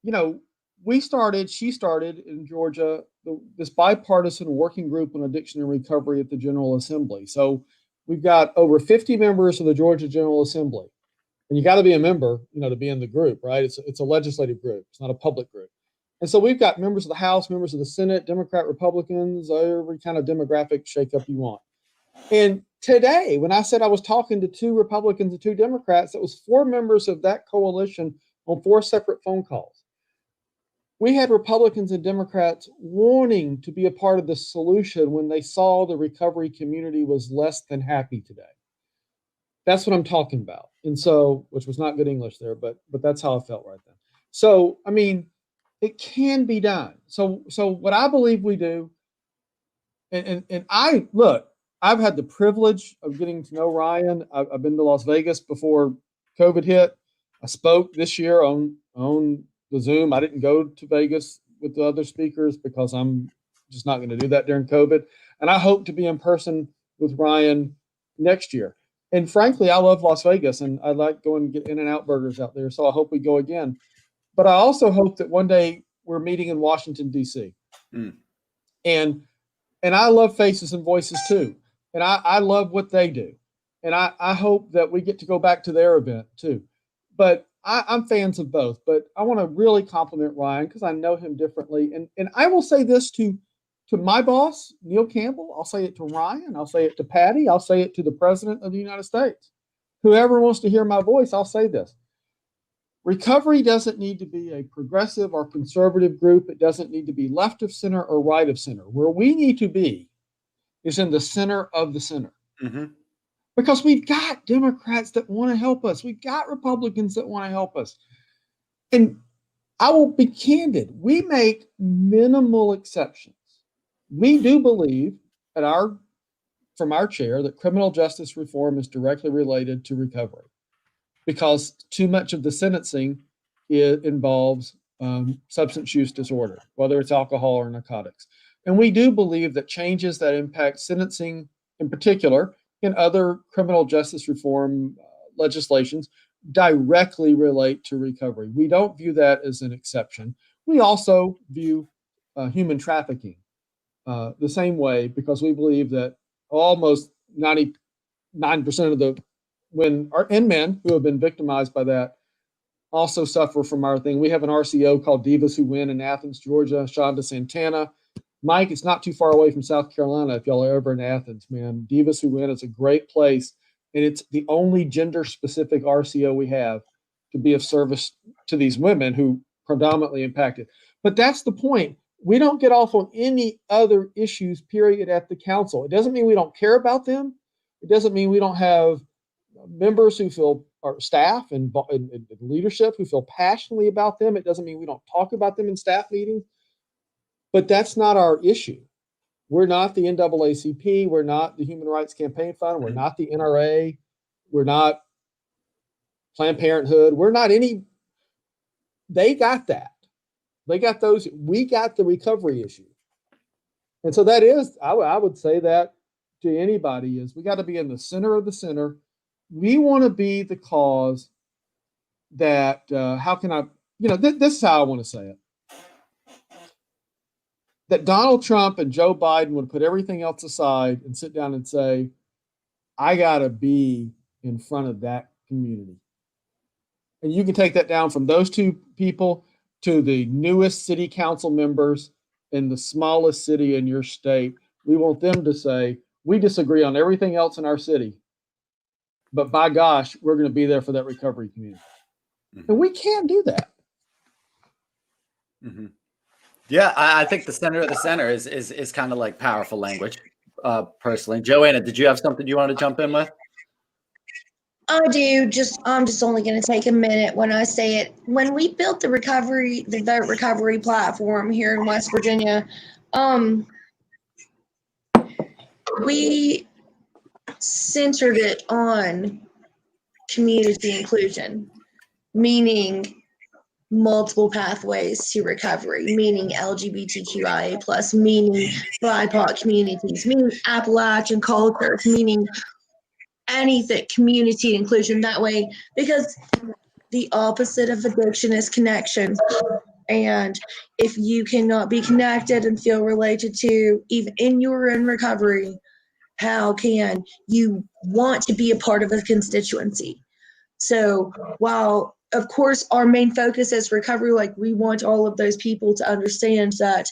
she started in Georgia this bipartisan working group on addiction and recovery at the General Assembly. So we've got over 50 members of the Georgia General Assembly. And you got to be a member, to be in the group, right? It's a legislative group. It's not a public group. And so we've got members of the House, members of the Senate, Democrat, Republicans, every kind of demographic shakeup you want. And today, when I said I was talking to 2 Republicans and 2 Democrats, it was 4 members of that coalition on 4 separate phone calls. We had Republicans and Democrats wanting to be a part of the solution when they saw the recovery community was less than happy today. That's what I'm talking about. And so, which was not good English there, but that's how I felt right then. So, I mean, it can be done. So what I believe we do, and I've had the privilege of getting to know Ryan. I've been to Las Vegas before COVID hit. I spoke this year on the Zoom. I didn't go to Vegas with the other speakers because I'm just not going to do that during COVID. And I hope to be in person with Ryan next year. And frankly, I love Las Vegas, and I like going and get In-N-Out burgers out there. So I hope we go again. But I also hope that one day we're meeting in Washington, D.C. And I love faces and voices too. And I love what they do. And I hope that we get to go back to their event too. But I'm fans of both. But I want to really compliment Ryan because I know him differently. And I will say this to my boss, Neil Campbell. I'll say it to Ryan. I'll say it to Patty. I'll say it to the President of the United States. Whoever wants to hear my voice, I'll say this. Recovery doesn't need to be a progressive or conservative group. It doesn't need to be left of center or right of center. Where we need to be is in the center of the center. Mm-hmm. Because we've got Democrats that want to help us. We've got Republicans that want to help us. And I will be candid. We make minimal exceptions. We do believe from our chair that criminal justice reform is directly related to recovery because too much of the sentencing involves substance use disorder, whether it's alcohol or narcotics. And we do believe that changes that impact sentencing in particular and other criminal justice reform legislations directly relate to recovery. We don't view that as an exception. We also view human trafficking the same way, because we believe that almost 99% of the women and men who have been victimized by that also suffer from our thing. We have an RCO called Divas Who Win in Athens, Georgia. Shonda Santana. Mike, it's not too far away from South Carolina if y'all are ever in Athens, man. Divas Who Win is a great place, and it's the only gender-specific RCO we have to be of service to these women who predominantly impacted. But that's the point. We don't get off on any other issues, period, at the council. It doesn't mean we don't care about them. It doesn't mean we don't have members who feel, or staff and leadership who feel passionately about them. It doesn't mean we don't talk about them in staff meetings. But that's not our issue. We're not the NAACP. We're not the Human Rights Campaign Fund. We're not the NRA. We're not Planned Parenthood. We're not any. They got that. They got those. We got the recovery issue. And so that is, I would say that to anybody, is we got to be in the center of the center. We want to be the cause that, how can I, this is how I want to say it. That Donald Trump and Joe Biden would put everything else aside and sit down and say, I got to be in front of that community. And you can take that down from those two people to the newest city council members in the smallest city in your state. We want them to say, we disagree on everything else in our city, but by gosh, we're going to be there for that recovery community. Mm-hmm. And we can't do that. Mm-hmm. Yeah, I think the center of the center is kind of like powerful language, personally. Joanna, did you have something you want to jump in with? I do. I'm just only going to take a minute when I say it. When we built the vote recovery platform here in West Virginia, we centered it on community inclusion, meaning multiple pathways to recovery, meaning LGBTQIA+, meaning BIPOC communities, meaning Appalachian culture, meaning anything, community inclusion that way, because the opposite of addiction is connection. And if you cannot be connected and feel related to, even in your own recovery, how can you want to be a part of a constituency? So while, of course, our main focus is recovery, like we want all of those people to understand that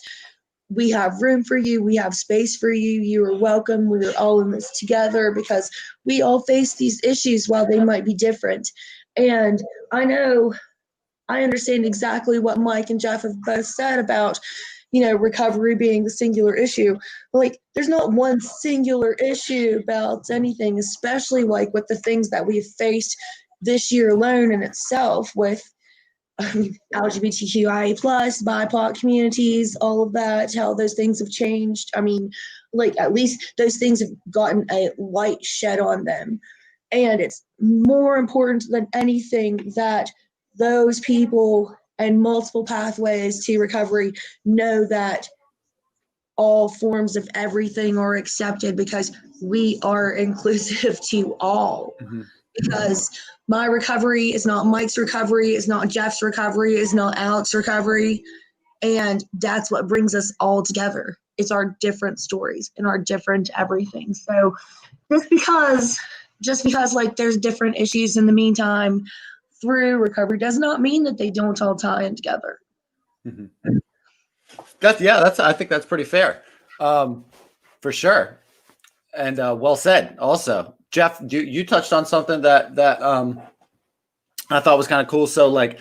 we have room for you, we have space for you, you are welcome, we're all in this together, because we all face these issues while they might be different. And I understand exactly what Mike and Jeff have both said about, recovery being the singular issue. Like, there's not one singular issue about anything, especially like with the things that we've faced this year alone in itself with LGBTQIA+, BIPOC communities, all of that, how those things have changed. I mean, like, at least those things have gotten a light shed on them. And it's more important than anything that those people and multiple pathways to recovery know that all forms of everything are accepted, because we are inclusive to all. Mm-hmm. Because my recovery is not Mike's recovery, is not Jeff's recovery, is not Alex's recovery. And that's what brings us all together. It's our different stories and our different everything. So just because like there's different issues in the meantime through recovery does not mean that they don't all tie in together. Mm-hmm. I think that's pretty fair. For sure. And well said also. Jeff, you touched on something that I thought was kind of cool. So like,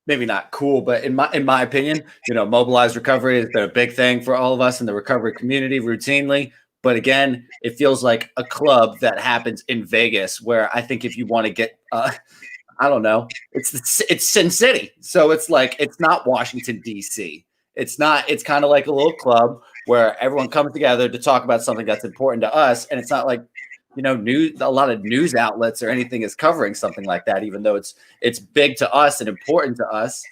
maybe not cool, but in my opinion, mobilized recovery has been a big thing for all of us in the recovery community routinely. But again, it feels like a club that happens in Vegas, where I think if you want to get, I don't know, it's Sin City, so it's like it's not Washington D.C. It's kind of like a little club where everyone comes together to talk about something that's important to us. And it's not like, a lot of news outlets or anything is covering something like that, even though it's big to us and important to us.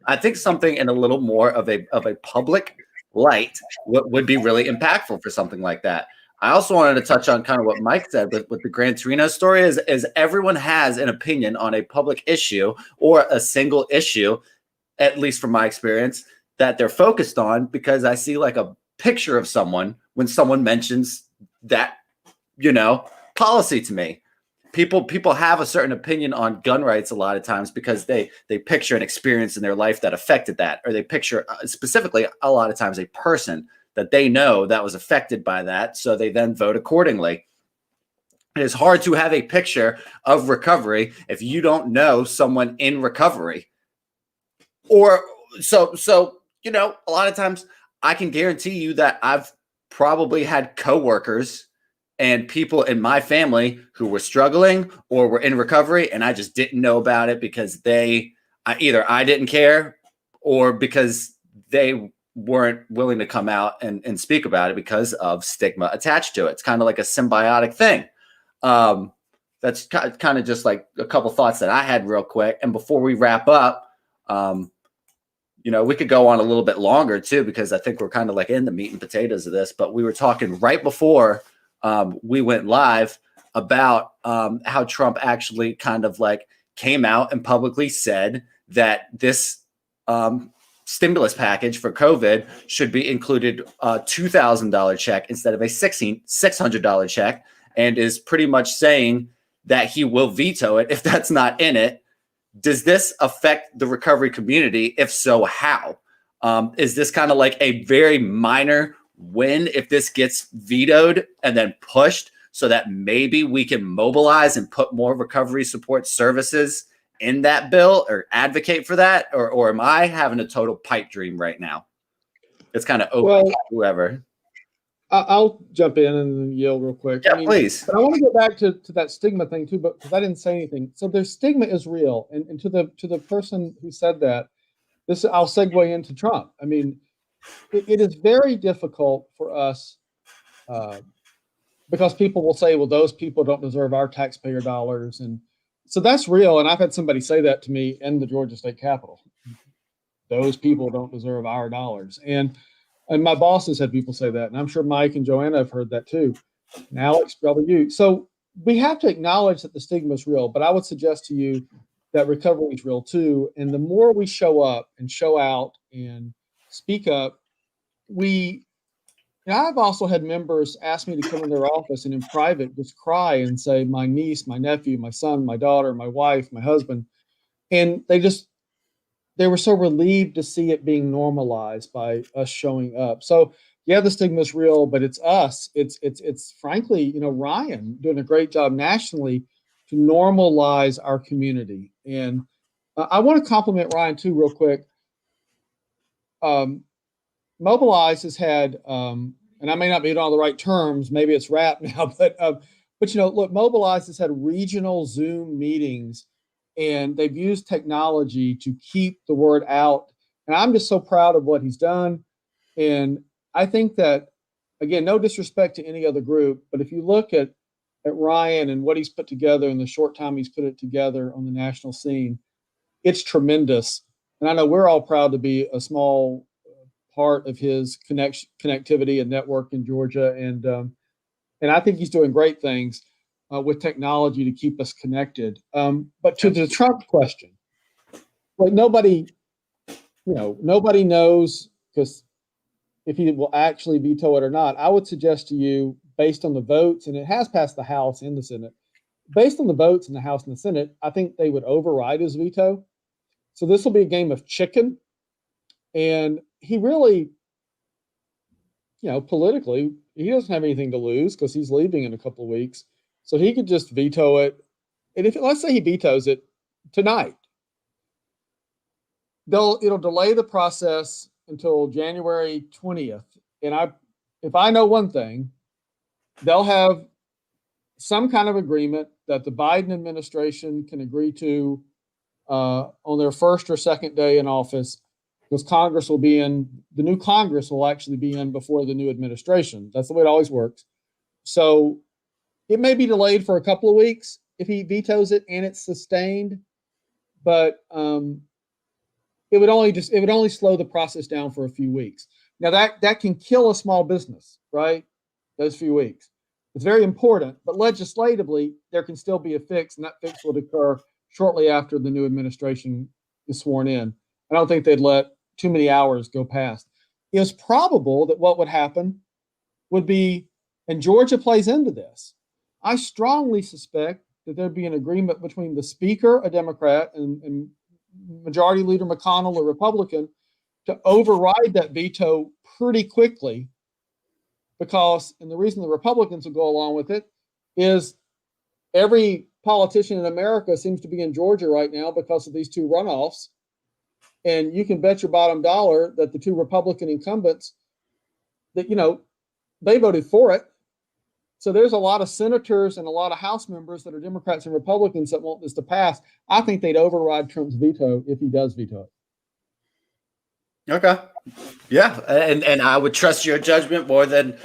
I think something in a little more of a public light would be really impactful for something like that. I also wanted to touch on kind of what Mike said with the Gran Torino story is everyone has an opinion on a public issue or a single issue, at least from my experience, that they're focused on because I see like a picture of someone when someone mentions that, policy to me. People have a certain opinion on gun rights a lot of times because they picture an experience in their life that affected that, or they picture specifically a lot of times a person that they know that was affected by that, so they then vote accordingly. It is hard to have a picture of recovery if you don't know someone in recovery. Or so a lot of times I can guarantee you that I've probably had coworkers and people in my family who were struggling or were in recovery, and I just didn't know about it because either I didn't care or because they weren't willing to come out and speak about it because of stigma attached to it. It's kind of like a symbiotic thing. That's kind of just like a couple thoughts that I had real quick. And before we wrap up, we could go on a little bit longer too, because I think we're kind of like in the meat and potatoes of this, but we were talking right before we went live about how Trump actually kind of like came out and publicly said that this stimulus package for COVID should be included a $2,000 check instead of a $600 check, and is pretty much saying that he will veto it if that's not in it. Does this affect the recovery community? If so, how? Is this kind of like a very minor win if this gets vetoed and then pushed so that maybe we can mobilize and put more recovery support services in that bill or advocate for that? Or am I having a total pipe dream right now? It's kind of open to whoever. I'll jump in and yield real quick. Yeah, please. But I want to go back to that stigma thing too, but because I didn't say anything. So their stigma is real. And to the person who said that, I'll segue into Trump. I mean, it is very difficult for us because people will say, well, those people don't deserve our taxpayer dollars. And so that's real. And I've had somebody say that to me in the Georgia State Capitol. Those people don't deserve our dollars. And my bosses had people say that. And I'm sure Mike and Joanna have heard that too. And Alex, probably you. So we have to acknowledge that the stigma is real. But I would suggest to you that recovery is real too. And the more we show up and show out and speak up, I've also had members ask me to come in their office and in private just cry and say, my niece, my nephew, my son, my daughter, my wife, my husband. And they were so relieved to see it being normalized by us showing up. So yeah, the stigma is real, but it's us. It's frankly, Ryan doing a great job nationally to normalize our community. And I want to compliment Ryan too, real quick. Mobilize has had, and I may not be on the right terms, maybe it's rap now, but look, Mobilize has had regional Zoom meetings, and they've used technology to keep the word out. And I'm just so proud of what he's done. And I think that, again, no disrespect to any other group, but if you look at Ryan and what he's put together in the short time he's put it together on the national scene, it's tremendous. And I know we're all proud to be a small part of his connectivity and network in Georgia. And I think he's doing great things with technology to keep us connected. But to the Trump question, like nobody knows because if he will actually veto it or not. I would suggest to you, based on the votes, and it has passed the House and the Senate, based on the votes in the House and the Senate, I think they would override his veto. So this will be a game of chicken. And he really, politically, he doesn't have anything to lose because he's leaving in a couple of weeks. So he could just veto it. And let's say he vetoes it tonight, it'll delay the process until January 20th. And if I know one thing, they'll have some kind of agreement that the Biden administration can agree to on their first or second day in office, because the new Congress will actually be in before the new administration. That's the way it always works. So it may be delayed for a couple of weeks if he vetoes it and it's sustained, but it would only slow the process down for a few weeks. Now that can kill a small business, right? Those few weeks. It's very important, but legislatively, there can still be a fix, and that fix will occur shortly after the new administration is sworn in. I don't think they'd let too many hours go past. It's probable that what would happen would be, and Georgia plays into this, I strongly suspect that there'd be an agreement between the Speaker, a Democrat, and Majority Leader McConnell, a Republican, to override that veto pretty quickly. Because, and the reason the Republicans will go along with it is every politician in America seems to be in Georgia right now because of these two runoffs. And you can bet your bottom dollar that the two Republican incumbents, that, they voted for it. So there's a lot of senators and a lot of House members that are Democrats and Republicans that want this to pass. I think they'd override Trump's veto if he does veto it. Okay. Yeah. And I would trust your judgment more than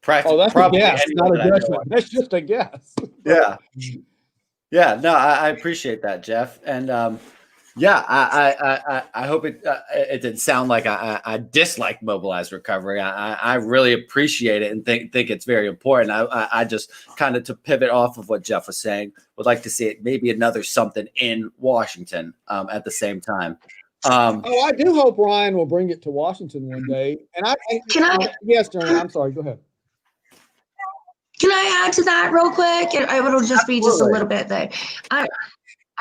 practically. Oh, that's a guess, not a judgment. That's just a guess. Yeah. Yeah. No, I appreciate that, Jeff. And yeah, I hope it didn't sound like I dislike mobilized recovery. I really appreciate it and think it's very important. I just kind of, to pivot off of what Jeff was saying, would like to see it maybe another something in Washington at the same time. I do hope Ryan will bring it to Washington one day. And yes, Joanna, I'm sorry. Go ahead. Can I add to that real quick? It'll just be just a little bit though. I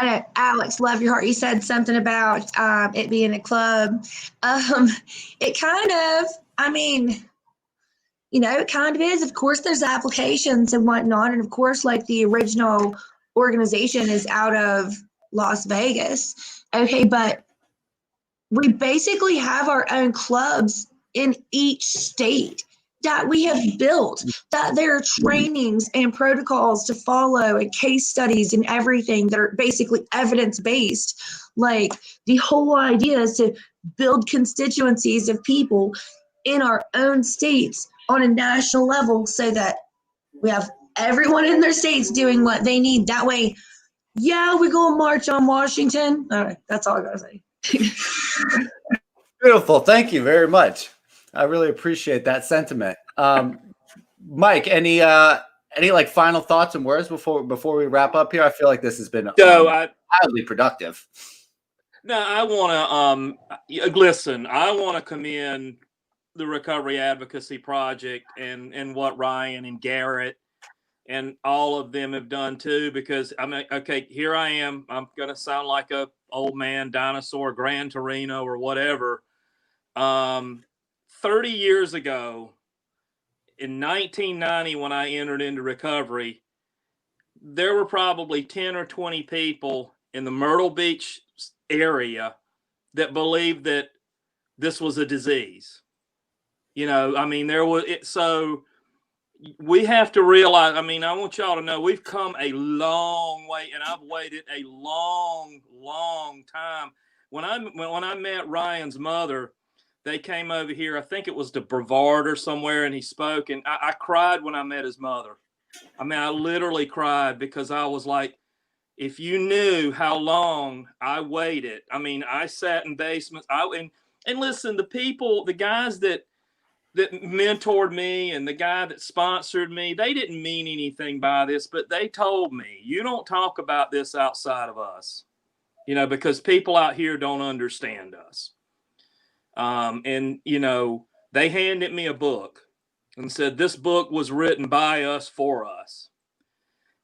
know, Alex, love your heart. You said something about it being a club. It kind of, it kind of is. Of course, there's applications and whatnot. And of course, like the original organization is out of Las Vegas. Okay, but we basically have our own clubs in each state that we have built, that there are trainings and protocols to follow and case studies and everything that are basically evidence-based. Like, the whole idea is to build constituencies of people in our own states on a national level so that we have everyone in their states doing what they need. That way, yeah, we go and march on Washington. All right, that's all I gotta say. Beautiful. Thank you very much. I really appreciate that sentiment. Mike, any like final thoughts and words before we wrap up here? I feel like this has been highly productive. No, I want to listen. I want to commend the Recovery Advocacy Project and what Ryan and Garrett and all of them have done too. Because okay, here I am. I'm gonna sound like a old man dinosaur, Gran Torino or whatever. 30 years ago, in 1990, when I entered into recovery, there were probably 10 or 20 people in the Myrtle Beach area that believed that this was a disease. There was it. So we have to realize, I want y'all to know we've come a long way, and I've waited a long, long time. When I met Ryan's mother, they came over here. I think it was to Brevard or somewhere, and he spoke. And I cried when I met his mother. I literally cried because I was like, if you knew how long I waited. I sat in basements. And listen, the guys that mentored me and the guy that sponsored me, they didn't mean anything by this, but they told me, you don't talk about this outside of us, because people out here don't understand us. They handed me a book and said, this book was written by us for us.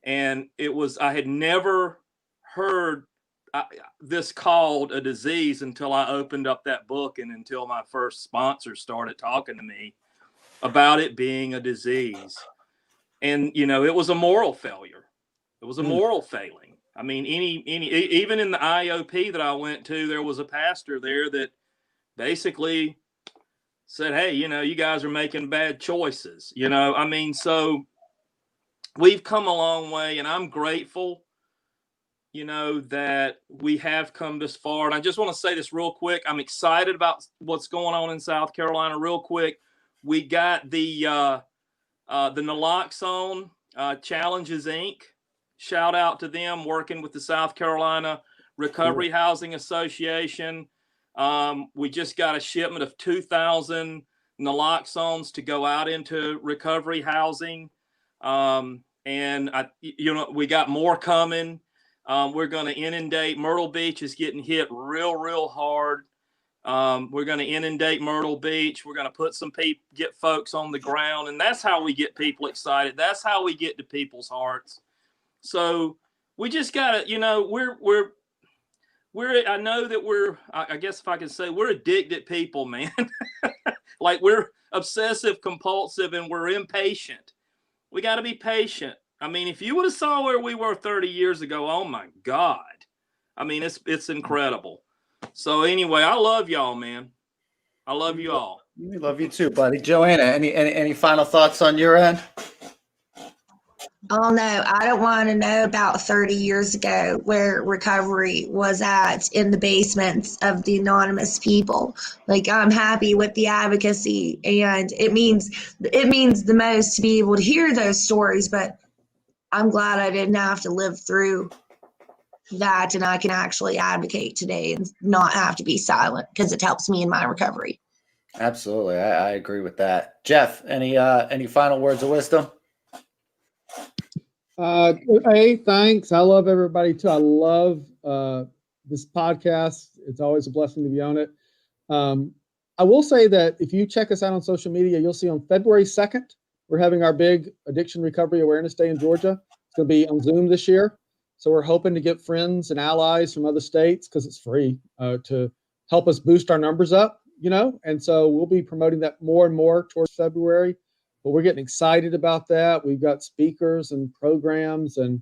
And I had never heard this called a disease until I opened up that book and until my first sponsor started talking to me about it being a disease. And, it was a moral failure. It was a moral failing. Even in the IOP that I went to, there was a pastor there that basically said, hey, you guys are making bad choices. So we've come a long way, and I'm grateful, that we have come this far. And I just want to say this real quick. I'm excited about what's going on in South Carolina real quick. We got the naloxone Challenges, Inc. Shout out to them, working with the South Carolina Recovery Housing Association. We just got a shipment of 2,000 naloxones to go out into recovery housing. And we got more coming. We're going to inundate. Myrtle Beach is getting hit real hard. We're going to inundate Myrtle Beach. We're going to put get folks on the ground. And that's how we get people excited. That's how we get to people's hearts. So we just got to, I know that I guess if I can say, we're addicted people, man. Like, we're obsessive compulsive and we're impatient. We got to be patient. I mean, if you would have saw where we were 30 years ago, oh my God. I mean, it's incredible. So anyway, I love y'all, man. I love you all. We love you too, buddy. Joanna, any final thoughts on your end? Oh no, I don't want to know about 30 years ago where recovery was at in the basements of the anonymous people. Like, I'm happy with the advocacy, and it means the most to be able to hear those stories, but I'm glad I didn't have to live through that, and I can actually advocate today and not have to be silent because it helps me in my recovery. Absolutely. I agree with that. Jeff, any final words of wisdom? Hey, thanks. I love everybody too. I love this podcast. It's always a blessing to be on it. I will say that if you check us out on social media, you'll see on February 2nd, we're having our big Addiction Recovery Awareness Day in Georgia. It's going to be on Zoom this year. So we're hoping to get friends and allies from other states, because it's free, to help us boost our numbers up, and so we'll be promoting that more and more towards February. But we're getting excited about that. We've got speakers and programs, and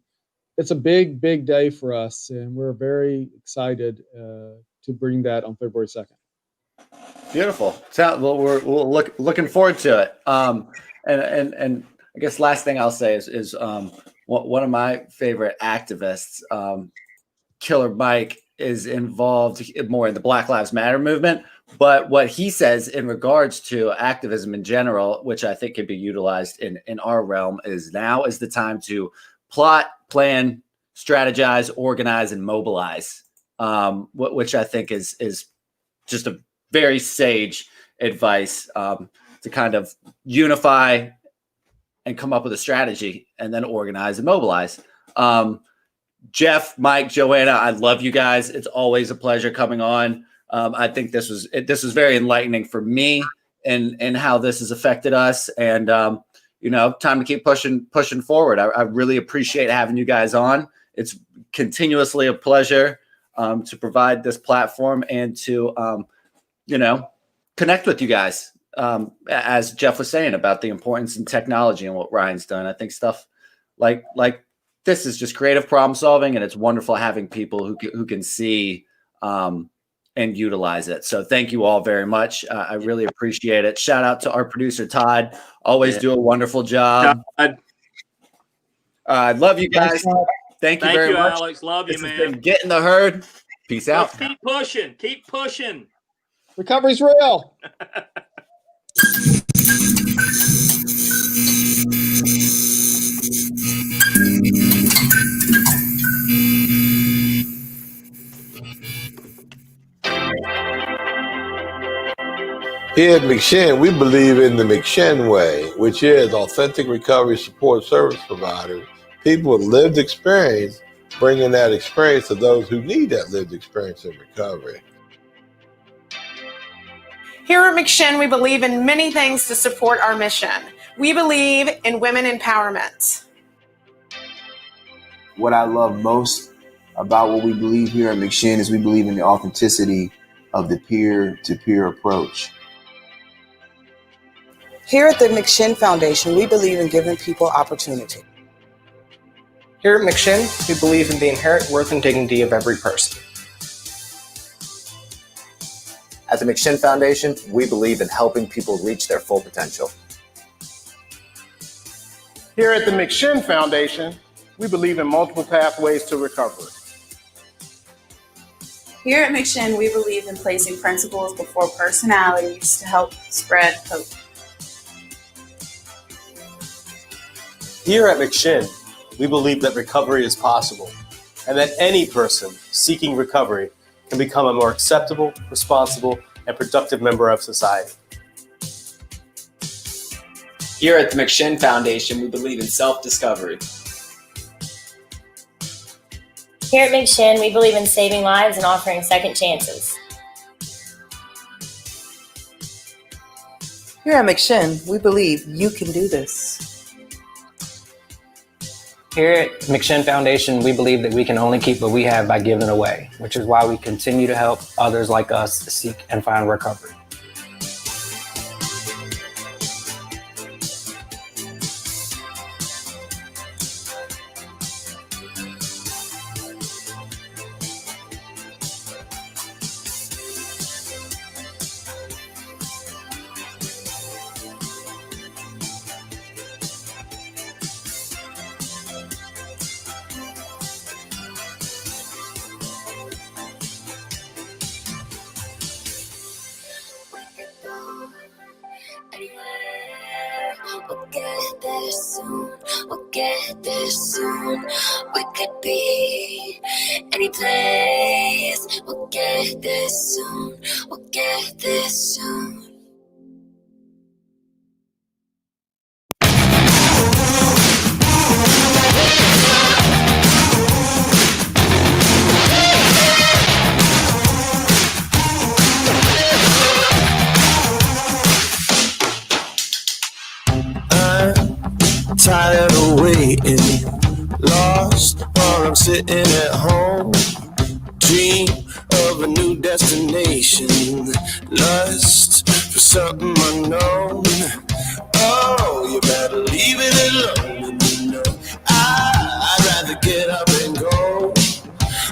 it's a big day for us. And we're very excited to bring that on February 2nd. Beautiful. Well, we're looking forward to it. And I guess last thing I'll say is one of my favorite activists, Killer Mike, is involved more in the Black Lives Matter movement. But what he says in regards to activism in general, which I think can be utilized in our realm, is now is the time to plot, plan, strategize, organize, and mobilize, which I think is just a very sage advice to kind of unify and come up with a strategy and then organize and mobilize. Jeff, Mike, Joanna, I love you guys. It's always a pleasure coming on. I think this was very enlightening for me and how this has affected us. And, time to keep pushing forward. I really appreciate having you guys on. It's continuously a pleasure to provide this platform and to, connect with you guys. As Jeff was saying about the importance in technology and what Ryan's done. I think stuff like this is just creative problem solving, and it's wonderful having people who can see and utilize it. So thank you all very much. I really appreciate it. Shout out to our producer, Todd. Always do a wonderful job. I love you guys. Thank you very much. Alex. Love you, man. Get in the herd. Peace out. Keep pushing. Keep pushing. Recovery's real. Here at McShin, we believe in the McShin way, which is authentic recovery support service providers, people with lived experience, bringing that experience to those who need that lived experience in recovery. Here at McShin, we believe in many things to support our mission. We believe in women empowerment. What I love most about what we believe here at McShin is we believe in the authenticity of the peer-to-peer approach. Here at the McShin Foundation, we believe in giving people opportunity. Here at McShin, we believe in the inherent worth and dignity of every person. At the McShin Foundation, we believe in helping people reach their full potential. Here at the McShin Foundation, we believe in multiple pathways to recovery. Here at McShin, we believe in placing principles before personalities to help spread hope. Here at McShin, we believe that recovery is possible and that any person seeking recovery can become a more acceptable, responsible, and productive member of society. Here at the McShin Foundation, we believe in self-discovery. Here at McShin, we believe in saving lives and offering second chances. Here at McShin, we believe you can do this. Here at McShin Foundation, we believe that we can only keep what we have by giving away, which is why we continue to help others like us seek and find recovery. We'll get there soon. We'll get there soon. We could be any place. We'll get there soon. We'll get there soon. Tired of waiting, lost while I'm sitting at home. Dream of a new destination, lust for something unknown. Oh, you better leave it alone. You know, I'd rather get up and go.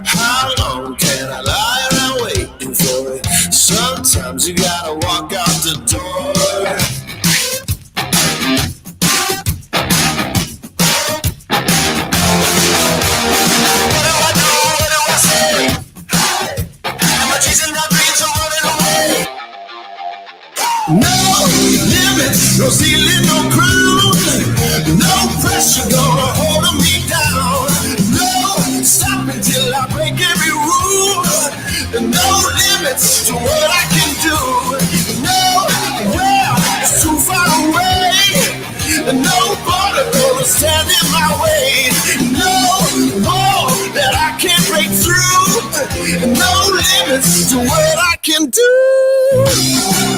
How long can I lie around waiting for it? Sometimes you gotta walk out the door. No limits, no ceiling, no crown. No pressure gonna hold me down. No stopping till I break every rule. No limits to what I can do. No, well, it's too far away. No border gonna stand in my way. No wall that I can't break through. No limits to what I can do.